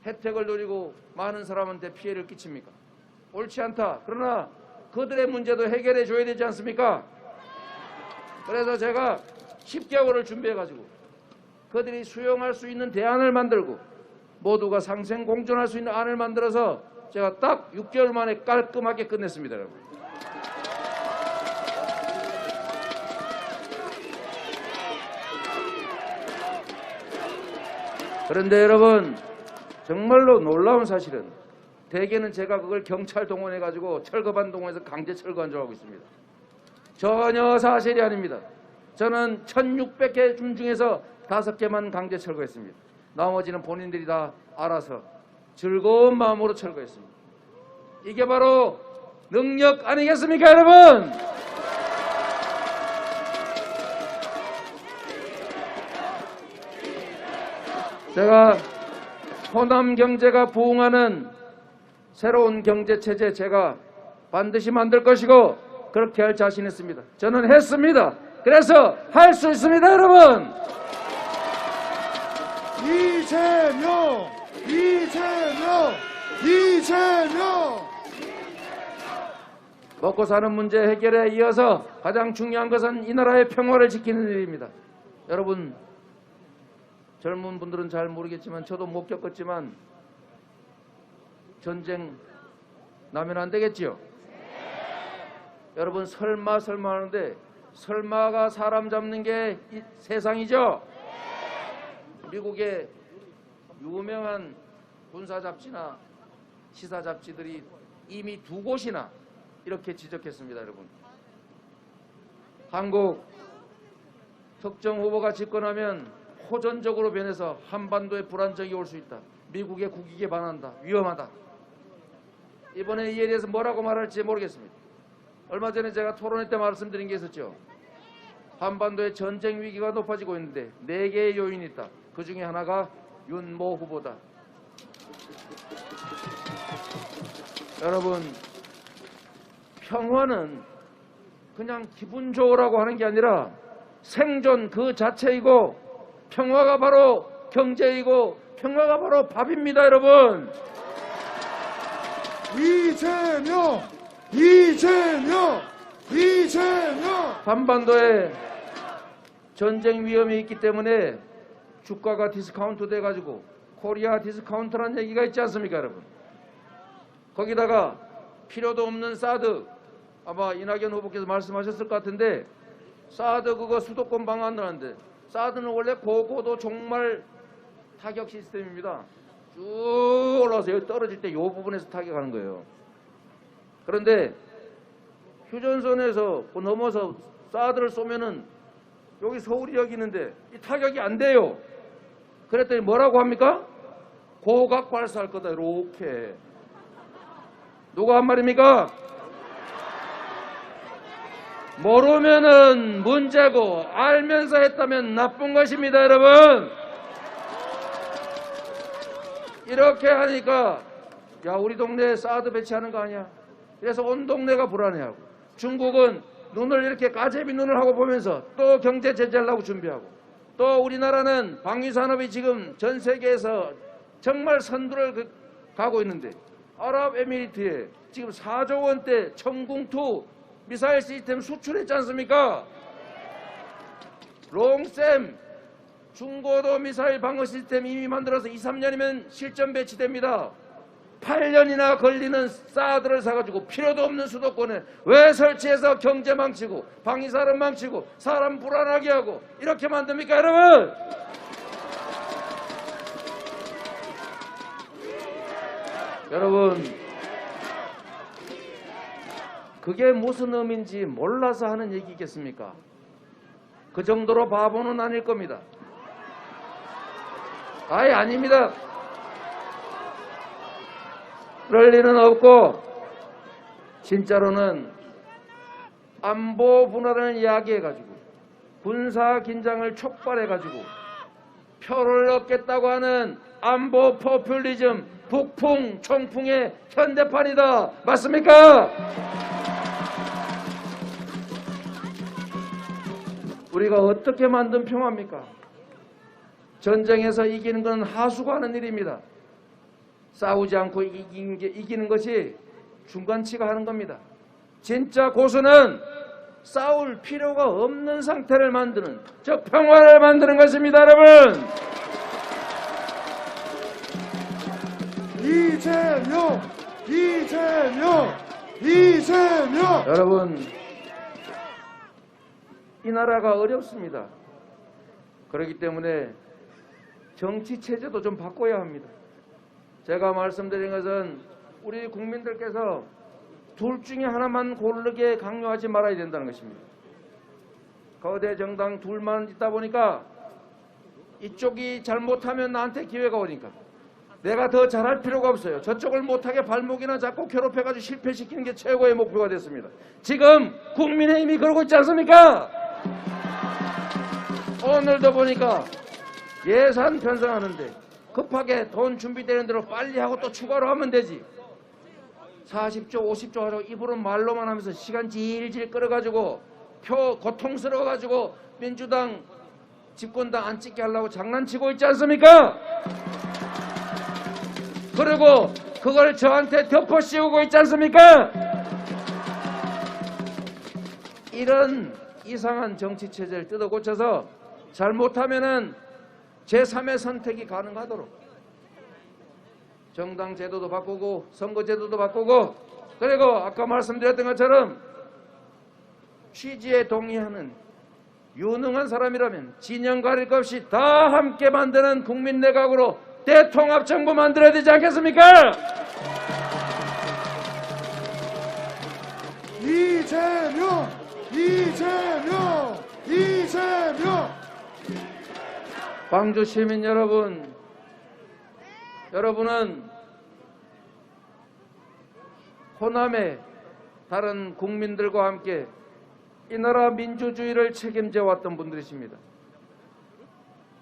혜택을 누리고 많은 사람한테 피해를 끼칩니까? 옳지 않다. 그러나 그들의 문제도 해결해 줘야 되지 않습니까? 그래서 제가 10개월을 준비해가지고 그들이 수용할 수 있는 대안을 만들고 모두가 상생 공존할 수 있는 안을 만들어서 제가 딱 6개월 만에 깔끔하게 끝냈습니다, 여러분. 그런데 여러분, 정말로 놀라운 사실은 대개는 제가 그걸 경찰 동원해가지고 철거반 동원해서 강제 철거한 줄 알고 있습니다. 전혀 사실이 아닙니다. 저는 1600개 중에서 5개만 강제 철거했습니다. 나머지는 본인들이 다 알아서 즐거운 마음으로 철거했습니다. 이게 바로 능력 아니겠습니까, 여러분? 제가 호남 경제가 부흥하는 새로운 경제체제 제가 반드시 만들 것이고 그렇게 할 자신 있습니다. 저는 했습니다. 그래서 할 수 있습니다, 여러분. 이재명! 먹고 사는 문제 해결에 이어서 가장 중요한 것은 이 나라의 평화를 지키는 일입니다. 여러분, 젊은 분들은 잘 모르겠지만 저도 못 겪었지만 전쟁 나면 안 되겠지요? 여러분, 설마 하는데 설마가 사람 잡는 게 이 세상이죠? 미국의 유명한 군사 잡지나 시사 잡지들이 이미 2곳이나 이렇게 지적했습니다, 여러분. 한국 특정 후보가 집권하면 호전적으로 변해서 한반도에 불안정이 올 수 있다. 미국의 국익에 반한다. 위험하다. 이번에 이에 대해서 뭐라고 말할지 모르겠습니다. 얼마 전에 제가 토론회 때 말씀드린 게 있었죠. 한반도의 전쟁 위기가 높아지고 있는데 4개의 요인이 있다. 그 중에 하나가 윤모 후보다. 여러분, 평화는 그냥 기분 좋으라고 하는 게 아니라 생존 그 자체이고 평화가 바로 경제이고 평화가 바로 밥입니다, 여러분. 이재명! 이재명! 이재명! 한반도에 전쟁 위험이 있기 때문에 주가가 디스카운트 돼가지고 코리아 디스카운트라는 얘기가 있지 않습니까, 여러분? 거기다가 필요도 없는 사드, 아마 이낙연 후보께서 말씀하셨을 것 같은데 사드 그거 수도권 방안하는데 사드는 원래 고고도 종말 타격 시스템입니다. 쭉 올라와서 여기 떨어질 때 이 부분에서 타격하는 거예요. 그런데 휴전선에서 넘어서 사드를 쏘면은 여기 서울이 여기 있는데 이 타격이 안 돼요. 그랬더니 뭐라고 합니까? 고각 발사할 거다 이렇게. 누가 한 말입니까? 모르면은 문제고 알면서 했다면 나쁜 것입니다, 여러분. 이렇게 하니까 야 우리 동네에 사드 배치하는 거 아니야. 그래서 온 동네가 불안해하고 중국은 눈을 이렇게 까제비 눈을 하고 보면서 또 경제 제재하려고 준비하고 또 우리나라는 방위산업이 지금 전 세계에서 정말 선두를 가고 있는데 아랍에미리트에 지금 4조 원대 청궁2 미사일 시스템 수출했지 않습니까? 롱샘 중고도 미사일 방어 시스템 이미 만들어서 2, 3년이면 실전 배치됩니다. 8년이나 걸리는 사드를 사가지고 필요도 없는 수도권에 왜 설치해서 경제 망치고 방위산업 망치고 사람 불안하게 하고 이렇게 만듭니까, 여러분? 여러분, 그게 무슨 의미인지 몰라서 하는 얘기겠습니까? 그 정도로 바보는 아닐 겁니다. 아예 아닙니다. 그럴 리는 없고 진짜로는 안보 분할을 이야기해가지고 군사 긴장을 촉발해가지고 표를 얻겠다고 하는 안보 포퓰리즘 북풍 총풍의 현대판이다. 맞습니까? 우리가 어떻게 만든 평화입니까? 전쟁에서 이기는 건 하수가 하는 일입니다. 싸우지 않고 이기는 것이 중간치가 하는 겁니다. 진짜 고수는 싸울 필요가 없는 상태를 만드는, 즉 평화를 만드는 것입니다, 여러분. 이재명! 이재명! 이재명! 여러분, 이 나라가 어렵습니다. 그렇기 때문에 정치 체제도 좀 바꿔야 합니다. 제가 말씀드린 것은 우리 국민들께서 둘 중에 하나만 고르게 강요하지 말아야 된다는 것입니다. 거대 정당 둘만 있다 보니까 이쪽이 잘못하면 나한테 기회가 오니까 내가 더 잘할 필요가 없어요. 저쪽을 못하게 발목이나 잡고 괴롭혀가지고 실패시키는 게 최고의 목표가 됐습니다. 지금 국민의힘이 그러고 있지 않습니까? 오늘도 보니까 예산 편성하는데 급하게 돈 준비되는 대로 빨리 하고 또 추가로 하면 되지. 40조 50조 하자고 입으로 말로만 하면서 시간 질질 끌어가지고 표 고통스러워가지고 민주당 집권당 안 찍게 하려고 장난치고 있지 않습니까? 그리고 그걸 저한테 덮어 씌우고 있지 않습니까? 이런 이상한 정치 체제를 뜯어 고쳐서 잘못하면은 제3의 선택이 가능하도록 정당 제도도 바꾸고 선거 제도도 바꾸고, 그리고 아까 말씀드렸던 것처럼 취지에 동의하는 유능한 사람이라면 진영 가릴 것 없이 다 함께 만드는 국민 내각으로 대통합 정부 만들어야 되지 않겠습니까? 이재명! 이재명! 이재명! 광주 시민 여러분, 여러분은 호남의 다른 국민들과 함께 이 나라 민주주의를 책임져 왔던 분들이십니다.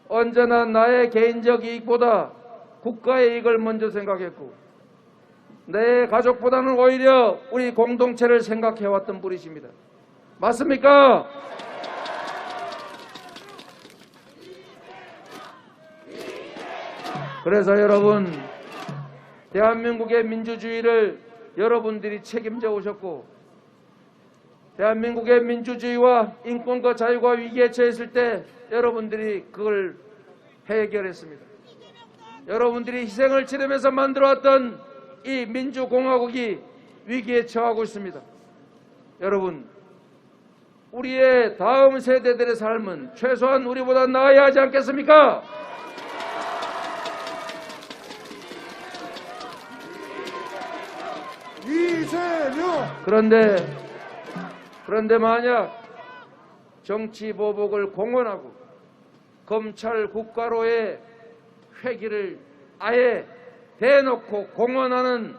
언제나 나의 개인적 이익보다 국가의 이익을 먼저 생각했고 내 가족보다는 오히려 우리 공동체를 생각해 왔던 분이십니다. 맞습니까? 그래서 여러분, 대한민국의 민주주의를 여러분들이 책임져 오셨고, 대한민국의 민주주의와 인권과 자유가 위기에 처했을 때 여러분들이 그걸 해결했습니다. 여러분들이 희생을 치르면서 만들어왔던 이 민주공화국이 위기에 처하고 있습니다. 여러분, 우리의 다음 세대들의 삶은 최소한 우리보다 나아야 하지 않겠습니까? 이재명! 그런데 만약 정치 보복을 공언하고 검찰 국가로의 회기를 아예 대놓고 공언하는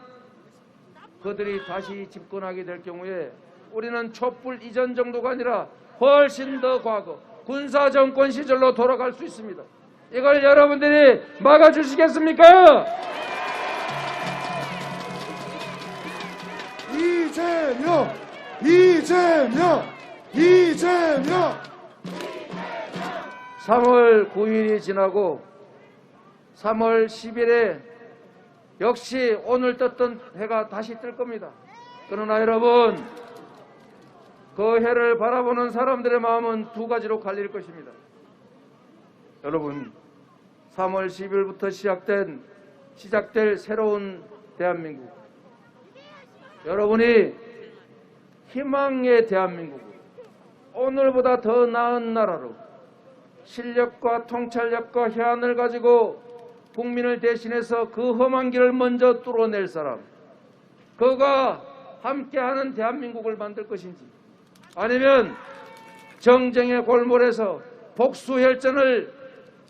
그들이 다시 집권하게 될 경우에 우리는 촛불 이전 정도가 아니라 훨씬 더 과거 군사정권 시절로 돌아갈 수 있습니다. 이걸 여러분들이 막아주시겠습니까? 이재명! 이재명! 이재명! 3월 9일이 지나고 3월 10일에 역시 오늘 떴던 해가 다시 뜰 겁니다. 그러나 여러분, 그 해를 바라보는 사람들의 마음은 두 가지로 갈릴 것입니다. 여러분, 3월 10일부터 시작될 새로운 대한민국, 여러분이 희망의 대한민국, 오늘보다 더 나은 나라로 실력과 통찰력과 해안을 가지고 국민을 대신해서 그 험한 길을 먼저 뚫어낼 사람, 그가 함께하는 대한민국을 만들 것인지, 아니면 정쟁의 골몰에서 복수혈전을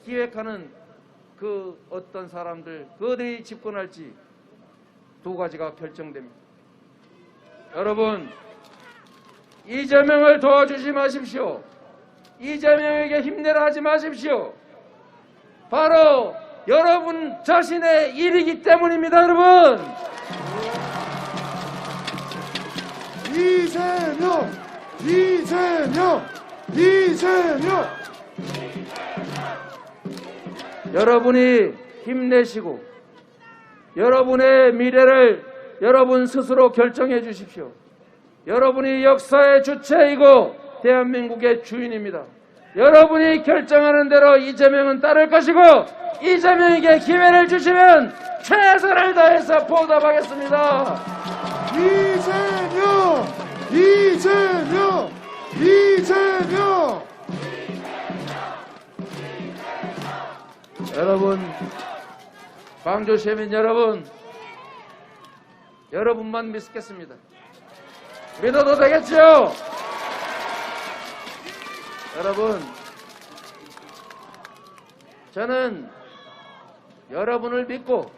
기획하는 그 어떤 사람들, 그들이 집권할지 두 가지가 결정됩니다. 여러분, 이재명을 도와주지 마십시오. 이재명에게 힘내라 하지 마십시오. 바로 여러분 자신의 일이기 때문입니다. 여러분, 이재명! 이재명! 이재명! 여러분이 힘내시고 여러분의 미래를 여러분 스스로 결정해 주십시오. 여러분이 역사의 주체이고 대한민국의 주인입니다. 여러분이 결정하는 대로 이재명은 따를 것이고, 이재명에게 기회를 주시면 최선을 다해서 보답하겠습니다. 이재명! 이재명! 이재명! 여러분, 광주 시민 여러분, 여러분만 믿겠습니다. 믿어도 되겠죠? 여러분, 저는 여러분을 믿고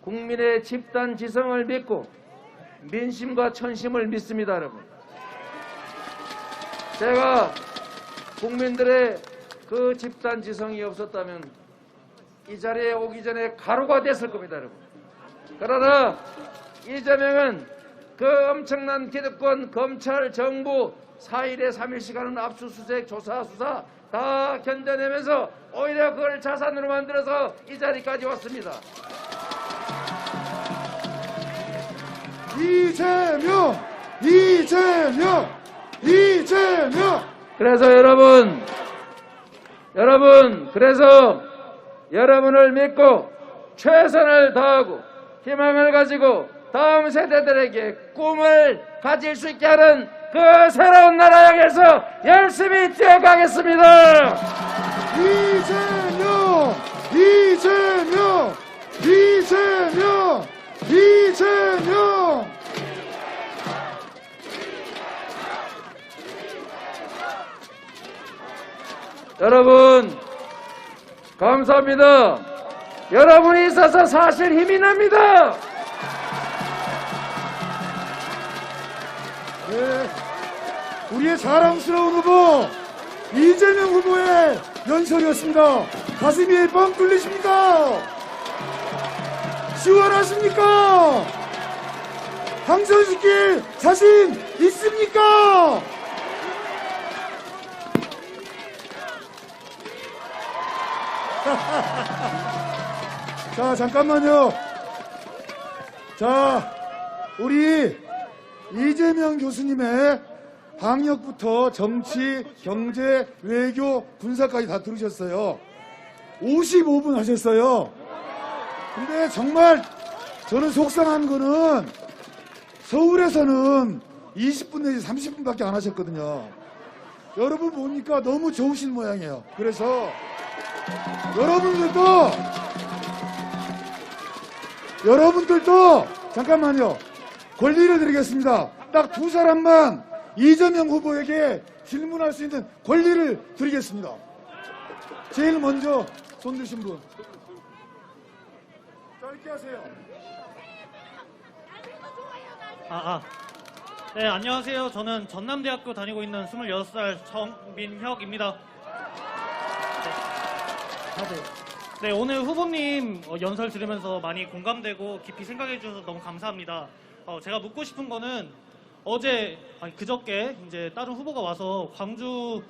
국민의 집단 지성을 믿고 민심과 천심을 믿습니다. 여러분, 제가 국민들의 그 집단 지성이 없었다면 이 자리에 오기 전에 가루가 됐을 겁니다. 여러분, 그러나 이재명은 그 엄청난 기득권, 검찰, 정부 4일에 3일씩 하는 압수수색, 조사, 수사 다 견뎌내면서 오히려 그걸 자산으로 만들어서 이 자리까지 왔습니다. 이재명! 이재명! 이재명! 그래서 그래서 여러분을 믿고 최선을 다하고 희망을 가지고 다음 세대들에게 꿈을 가질 수 있게 하는 그 새로운 나라 향해서 열심히 뛰어가겠습니다. 이재명! 이재명! 이재명! 이재명! 여러분, 감사합니다. 여러분이 있어서 사실 힘이 납니다. 네, 우리의 자랑스러운 후보 이재명 후보의 연설이었습니다. 가슴이 뻥 뚫리십니까? 시원하십니까? 당선시킬 자신 있습니까? 자, 잠깐만요. 자, 우리 이재명 교수님의 방역부터 정치, 경제, 외교, 군사까지 다 들으셨어요. 55분 하셨어요. 근데 정말 저는 속상한 거는 서울에서는 20분 내지 30분밖에 안 하셨거든요. 여러분 보니까 너무 좋으신 모양이에요. 그래서 여러분들도 잠깐만요. 권리를 드리겠습니다. 딱 두 사람만 이재명 후보에게 질문할 수 있는 권리를 드리겠습니다. 제일 먼저 손 드신 분. 짧게 하세요. 네, 안녕하세요. 저는 전남대학교 다니고 있는 26살 정민혁입니다. 네, 오늘 후보님 연설 들으면서 많이 공감되고 깊이 생각해 주셔서 너무 감사합니다. 제가 묻고 싶은 거는 그저께 이제 다른 후보가 와서 광주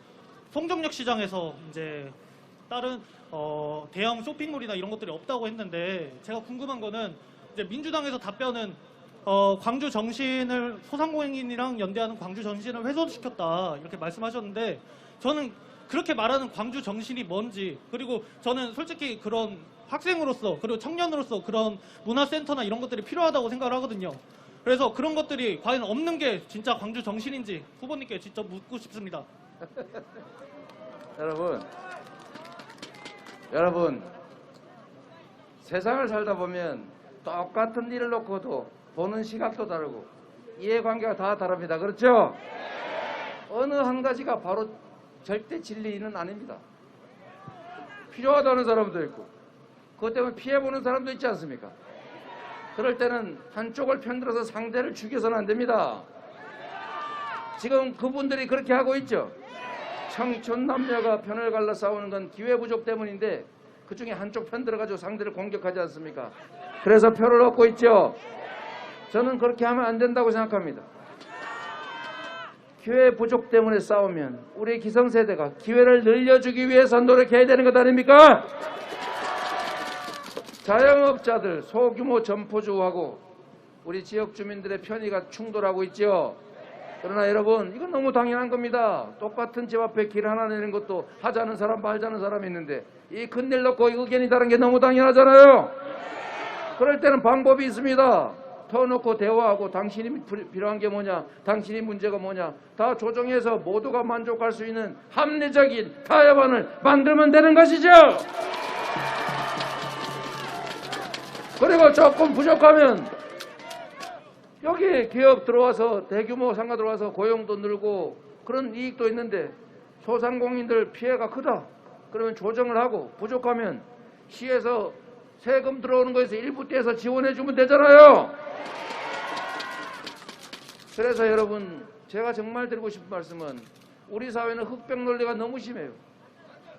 송정역 시장에서 이제 다른 대형 쇼핑몰이나 이런 것들이 없다고 했는데, 제가 궁금한 거는 이제 민주당에서 답변은 광주 정신을, 소상공인이랑 연대하는 광주 정신을 훼손시켰다 이렇게 말씀하셨는데, 저는 그렇게 말하는 광주 정신이 뭔지, 그리고 저는 솔직히 그런 학생으로서 그리고 청년으로서 그런 문화센터나 이런 것들이 필요하다고 생각을 하거든요. 그래서 그런 것들이 과연 없는 게 진짜 광주 정신인지 후보님께 직접 묻고 싶습니다. 여러분, 세상을 살다 보면 똑같은 일을 놓고도 보는 시각도 다르고 이해관계가 다 다릅니다. 그렇죠? 어느 한 가지가 바로 절대 진리는 아닙니다. 필요하다는 사람도 있고 그것 때문에 피해보는 사람도 있지 않습니까? 그럴 때는 한쪽을 편들어서 상대를 죽여서는 안 됩니다. 지금 그분들이 그렇게 하고 있죠. 청춘 남녀가 편을 갈라 싸우는 건 기회 부족 때문인데 그 중에 한쪽 편 들어가지고 상대를 공격하지 않습니까? 그래서 표를 얻고 있죠. 저는 그렇게 하면 안 된다고 생각합니다. 기회 부족 때문에 싸우면 우리 기성세대가 기회를 늘려주기 위해서 노력해야 되는 것 아닙니까? 자영업자들, 소규모 점포주하고 우리 지역 주민들의 편의가 충돌하고 있죠. 그러나 여러분, 이건 너무 당연한 겁니다. 똑같은 집 앞에 길 하나 내는 것도 하자는 사람 말자는 사람이 있는데 이 큰 일 놓고 의견이 다른 게 너무 당연하잖아요. 그럴 때는 방법이 있습니다. 터놓고 대화하고 당신이 필요한 게 뭐냐, 당신이 문제가 뭐냐 다 조정해서 모두가 만족할 수 있는 합리적인 타협안을 만들면 되는 것이죠. 그리고 조금 부족하면 여기 기업 들어와서 대규모 상가 들어와서 고용도 늘고 그런 이익도 있는데 소상공인들 피해가 크다. 그러면 조정을 하고 부족하면 시에서 세금 들어오는 거에서 일부 떼서 지원해 주면 되잖아요. 그래서 여러분, 제가 정말 드리고 싶은 말씀은 우리 사회는 흑백 논리가 너무 심해요.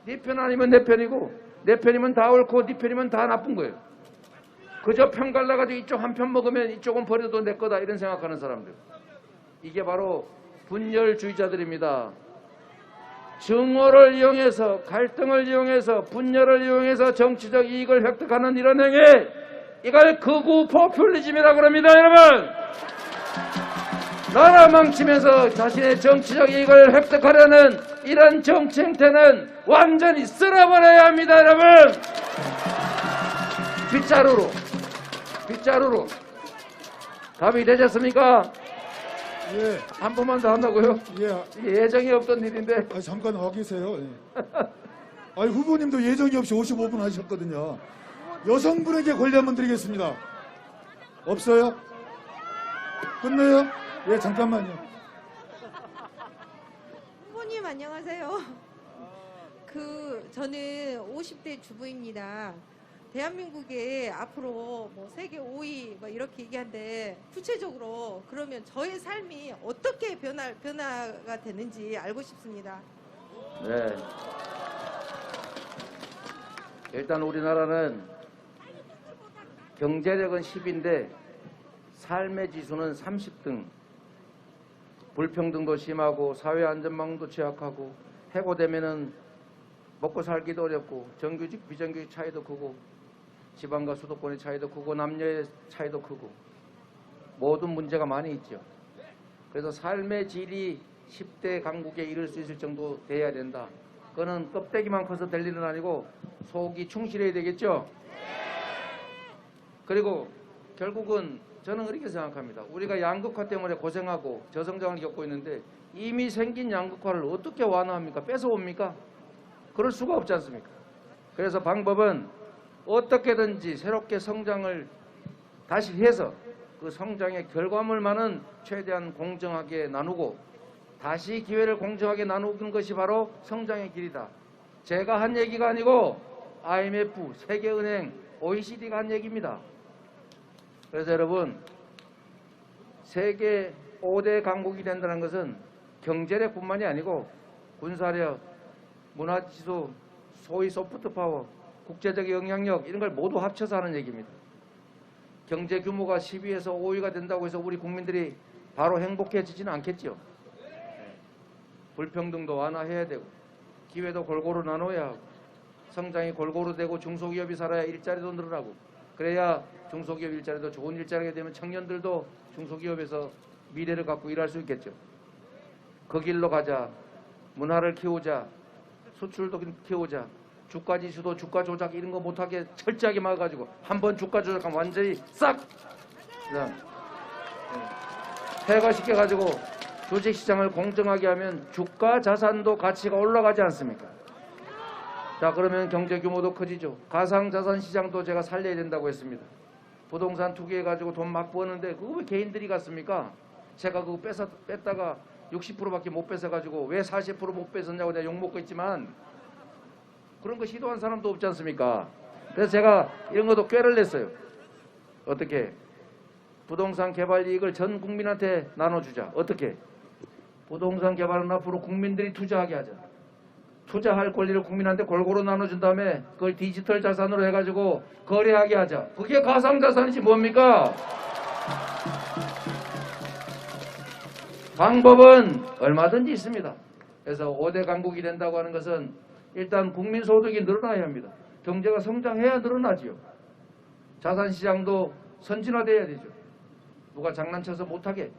네 편 아니면 내 편이고 내 편이면 다 옳고 네 편이면 다 나쁜 거예요. 그저 편 갈라가지고 이쪽 한 편 먹으면 이쪽은 버려도 내 거다 이런 생각하는 사람들. 이게 바로 분열주의자들입니다. 증오를 이용해서 갈등을 이용해서 분열을 이용해서 정치적 이익을 획득하는 이런 행위, 이걸 극우 포퓰리즘이라고 합니다. 여러분, 나라 망치면서 자신의 정치적 이익을 획득하려는 이런 정치 행태는 완전히 쓸어버려야 합니다. 여러분, 빗자루로 답이 되셨습니까? 예. 한 번만 더 한다고요? 예. 이게 예정이 없던 일인데. 잠깐 와 계세요. 예. 후보님도 예정이 없이 55분 하셨거든요. 여성분에게 권리 한번 드리겠습니다. 없어요? 끝내요? 예, 잠깐만요. 후보님 안녕하세요. 저는 50대 주부입니다. 대한민국에 앞으로 세계 5위 이렇게 얘기하는데 구체적으로 그러면 저의 삶이 어떻게 변화가 되는지 알고 싶습니다. 네. 일단 우리나라는 경제력은 10인데 삶의 지수는 30등. 불평등도 심하고 사회 안전망도 취약하고 해고되면은 먹고 살기도 어렵고 정규직 비정규직 차이도 크고 지방과 수도권의 차이도 크고 남녀의 차이도 크고 모든 문제가 많이 있죠. 그래서 삶의 질이 10대 강국에 이를 수 있을 정도 돼야 된다. 그거는 껍데기만 커서 될 일은 아니고 속이 충실해야 되겠죠. 그리고 결국은 저는 그렇게 생각합니다. 우리가 양극화 때문에 고생하고 저성장을 겪고 있는데 이미 생긴 양극화를 어떻게 완화합니까? 뺏어옵니까? 그럴 수가 없지 않습니까? 그래서 방법은 어떻게든지 새롭게 성장을 다시 해서 그 성장의 결과물만은 최대한 공정하게 나누고 다시 기회를 공정하게 나누는 것이 바로 성장의 길이다. 제가 한 얘기가 아니고 IMF, 세계은행, OECD가 한 얘기입니다. 그래서 여러분, 세계 5대 강국이 된다는 것은 경제력뿐만이 아니고 군사력, 문화지수, 소위 소프트파워, 국제적 영향력 이런 걸 모두 합쳐서 하는 얘기입니다. 경제 규모가 10위에서 5위가 된다고 해서 우리 국민들이 바로 행복해지지는 않겠죠. 불평등도 완화해야 되고 기회도 골고루 나눠야 하고 성장이 골고루 되고 중소기업이 살아야 일자리도 늘어나고 그래야 중소기업 일자리도 좋은 일자리가 되면 청년들도 중소기업에서 미래를 갖고 일할 수 있겠죠. 그 길로 가자. 문화를 키우자. 수출도 키우자. 주가지수도 주가 조작 이런 거 못하게 철저하게 막아가지고 한번 주가 조작하면 완전히 싹 그냥 폐가시켜가지고 주식시장을 공정하게 하면 주가 자산도 가치가 올라가지 않습니까? 자, 그러면 경제 규모도 커지죠. 가상자산 시장도 제가 살려야 된다고 했습니다. 부동산 투기해가지고 돈 막 버는데 그거 왜 개인들이 갔습니까? 제가 그거 뺐다가 60%밖에 못 뺏어가지고 왜 40% 못 뺏었냐고 내가 욕먹고 있지만 그런 거 시도한 사람도 없지 않습니까? 그래서 제가 이런 것도 꾀를 냈어요. 어떻게? 부동산 개발 이익을 전 국민한테 나눠주자. 어떻게? 부동산 개발은 앞으로 국민들이 투자하게 하자. 투자할 권리를 국민한테 골고루 나눠준 다음에 그걸 디지털 자산으로 해가지고 거래하게 하자. 그게 가상자산이지 뭡니까? 방법은 얼마든지 있습니다. 그래서 5대 강국이 된다고 하는 것은 일단 국민소득이 늘어나야 합니다. 경제가 성장해야 늘어나지요. 자산시장도 선진화돼야 되죠. 누가 장난쳐서 못하게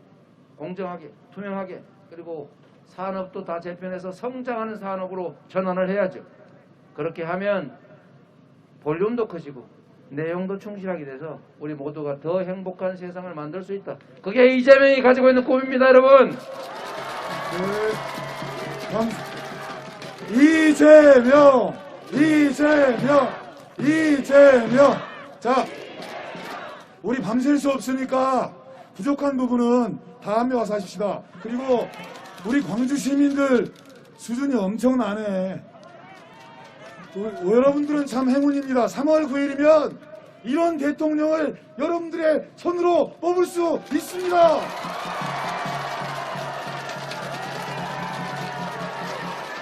공정하게 투명하게 그리고 산업도 다 재편해서 성장하는 산업으로 전환을 해야죠. 그렇게 하면 볼륨도 커지고 내용도 충실하게 돼서 우리 모두가 더 행복한 세상을 만들 수 있다. 그게 이재명이 가지고 있는 꿈입니다, 여러분. 이재명. 자, 우리 밤샐 수 없으니까 부족한 부분은 다음에 와서 하십시다. 그리고 우리 광주 시민들 수준이 엄청나네. 여러분들은 참 행운입니다. 3월 9일이면 이런 대통령을 여러분들의 손으로 뽑을 수 있습니다.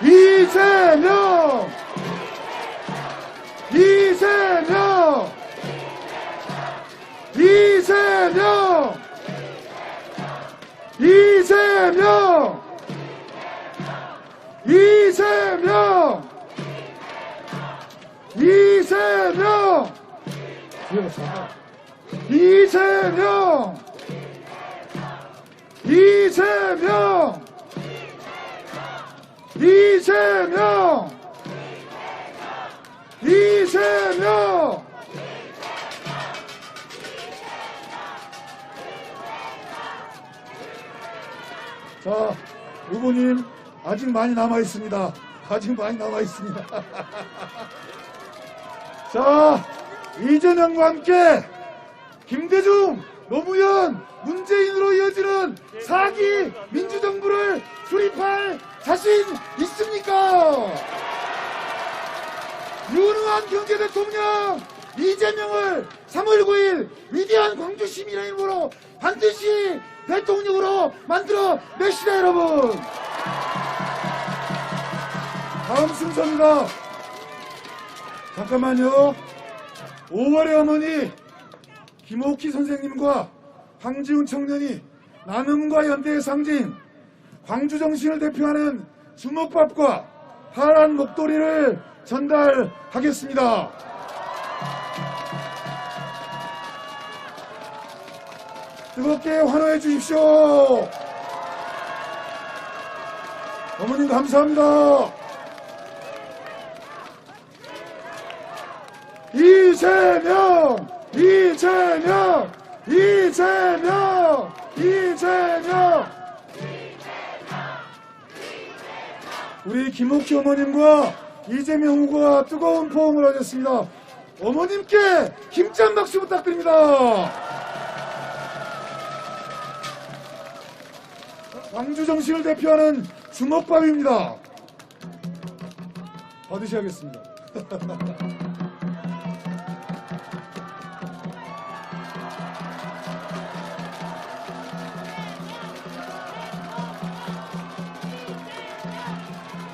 이재명! 이재명! 이재명! 이재명! 이재명! 이재명! 이재명! 이재명! 이재명! 이재명! 자, 후보님 아직 많이 남아 있습니다. 아직 많이 남아 있습니다. 자, 이재명과 함께 김대중, 노무현, 문재인으로 이어지는 4기 민주정부를 수립할 자신 있습니까? 유능한 경제대통령 이재명을 3월 9일 위대한 광주 시민의 이름으로 반드시 대통령으로 만들어 내시다, 여러분. 다음 순서입니다. 잠깐만요. 5월의 어머니 김옥희 선생님과 황지훈 청년이 나눔과 연대의 상징 광주 정신을 대표하는 주먹밥과 파란 목도리를 전달하겠습니다. 뜨겁게 환호해 주십시오. 어머님 감사합니다. 이재명, 이재명, 이재명, 이재명. 우리 김옥희 어머님과 이재명 후보가 뜨거운 포옹을 하셨습니다. 어머님께 힘찬 박수 부탁드립니다. 광주 정신을 대표하는 주먹밥입니다. 받으셔야겠습니다.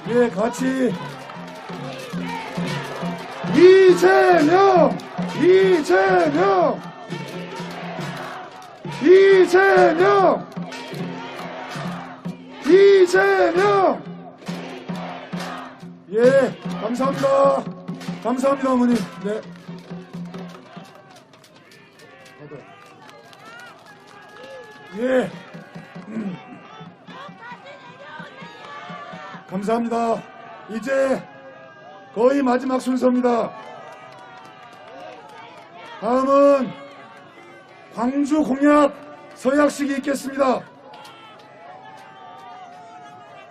예, 같이 이재명, 이재명, 이재명, 이재명. 예, 감사합니다. 감사합니다, 어머님. 네. 예. 감사합니다. 이제 거의 마지막 순서입니다. 다음은 광주 공약 서약식이 있겠습니다.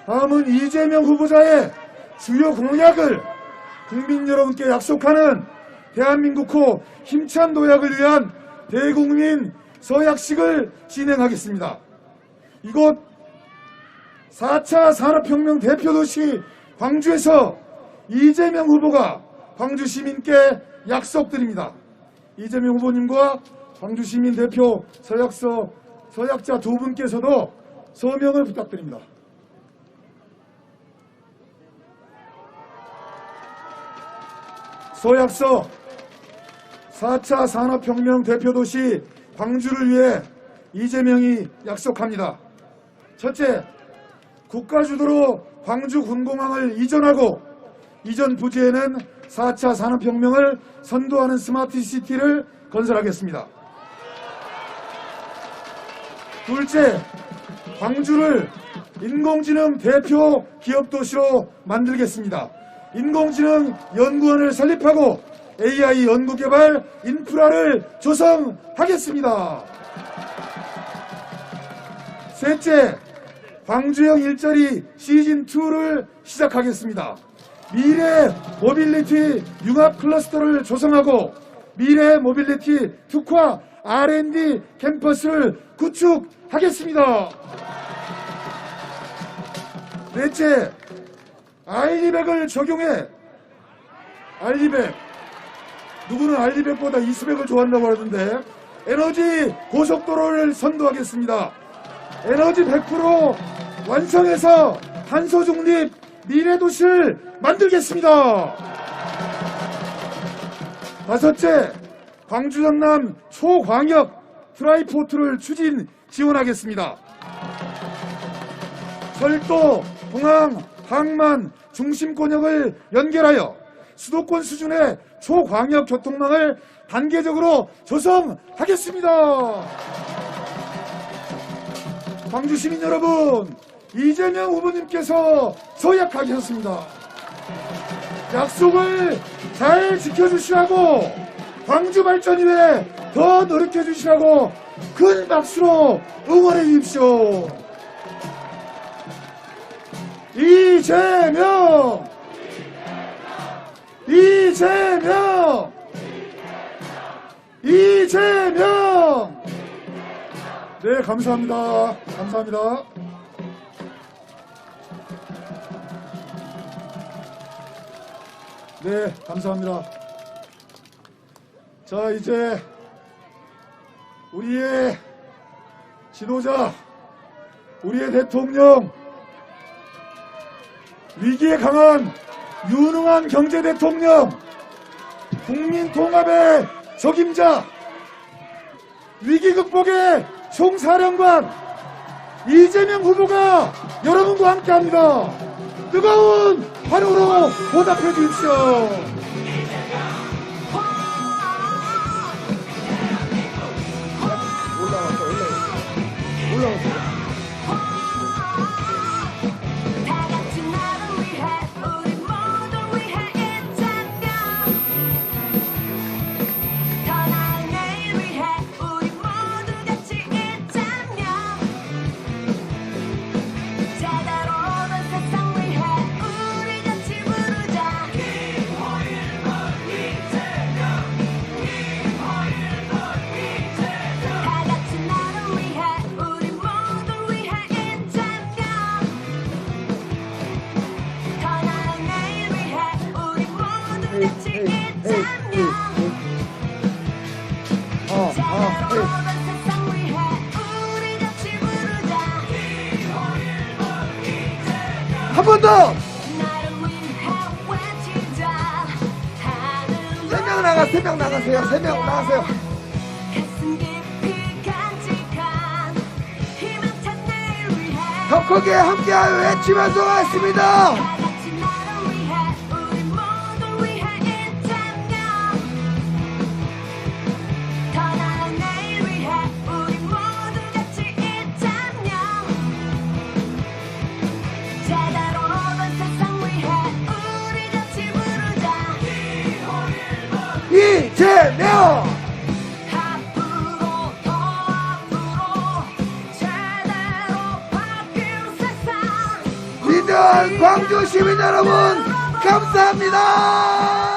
다음은 이재명 후보자의 주요 공약을 국민 여러분께 약속하는 대한민국 힘찬 도약을 위한 대국민 서약식을 진행하겠습니다. 이곳 4차 산업혁명 대표도시 광주에서 이재명 후보가 광주 시민께 약속드립니다. 이재명 후보님과 광주 시민 대표 서약자 두 분께서도 서명을 부탁드립니다. 서약서 4차 산업혁명 대표도시 광주를 위해 이재명이 약속합니다. 첫째, 국가주도로 광주 군공항을 이전하고 이전 부지에는 4차 산업혁명을 선도하는 스마트시티를 건설하겠습니다. 둘째, 광주를 인공지능 대표 기업도시로 만들겠습니다. 인공지능 연구원을 설립하고 AI 연구개발 인프라를 조성하겠습니다. 셋째, 광주형 일자리 시즌2를 시작하겠습니다. 미래 모빌리티 융합 클러스터를 조성하고 미래 모빌리티 특화 R&D 캠퍼스를 구축하겠습니다. 넷째, 알리백을 적용해 알리백, 누구는 알리백보다 이스백을 좋아한다고 하던데 에너지 고속도로를 선도하겠습니다. 에너지 100% 완성해서 탄소 중립 미래도시를 만들겠습니다. 다섯째, 광주 전남 초광역 트라이포트를 추진 지원하겠습니다. 철도, 공항, 항만, 중심권역을 연결하여 수도권 수준의 초광역 교통망을 단계적으로 조성하겠습니다. 광주 시민 여러분, 이재명 후보님께서 서약하셨습니다. 약속을 잘 지켜주시라고, 광주 발전 위해 더 노력해 주시라고 큰 박수로 응원해 주십시오. 이재명! 이재명! 이재명! 네, 감사합니다. 감사합니다. 네, 감사합니다. 자, 이제 우리의 지도자, 우리의 대통령, 위기에 강한 유능한 경제 대통령, 국민 통합의 적임자, 위기 극복의 총사령관 이재명 후보가 여러분과 함께합니다. 뜨거운 환호로 보답해 주십시오. 올라왔어, 올라왔어. 올라갔습니다. 다 같이 나를 위해 우리 모두 위해 있자면 더 나은 내일 위해 우리 모두 같이 있자면 제대로 된 세상 위해 우리 같이 부르자 다 같이 나를 위해 우리 모두 위해 있자면 더 나은 내일 위해 우리 모두 같이 있자면 제대로 된 세상 위해 우리 같이 부르자 한 번 더! 나를 위해 외치자 하늘 세 명 나가, 3명 나가세요. 3명 나가세요. 가슴 깊이 간직한 희망찬 내일 위해 더 크게 함께 외치면서 가겠습니다. 다 같이 나를 위해 우리 모두 위해 있자면 더 나은 내일 위해 우리 모두 같이 있자면 제대로 된 세상 위해 우리 같이 부르자 이재명! 앞으로 더 앞으로 제대로 바뀔 세상 위대한 광주 시민 여러분, 감사합니다.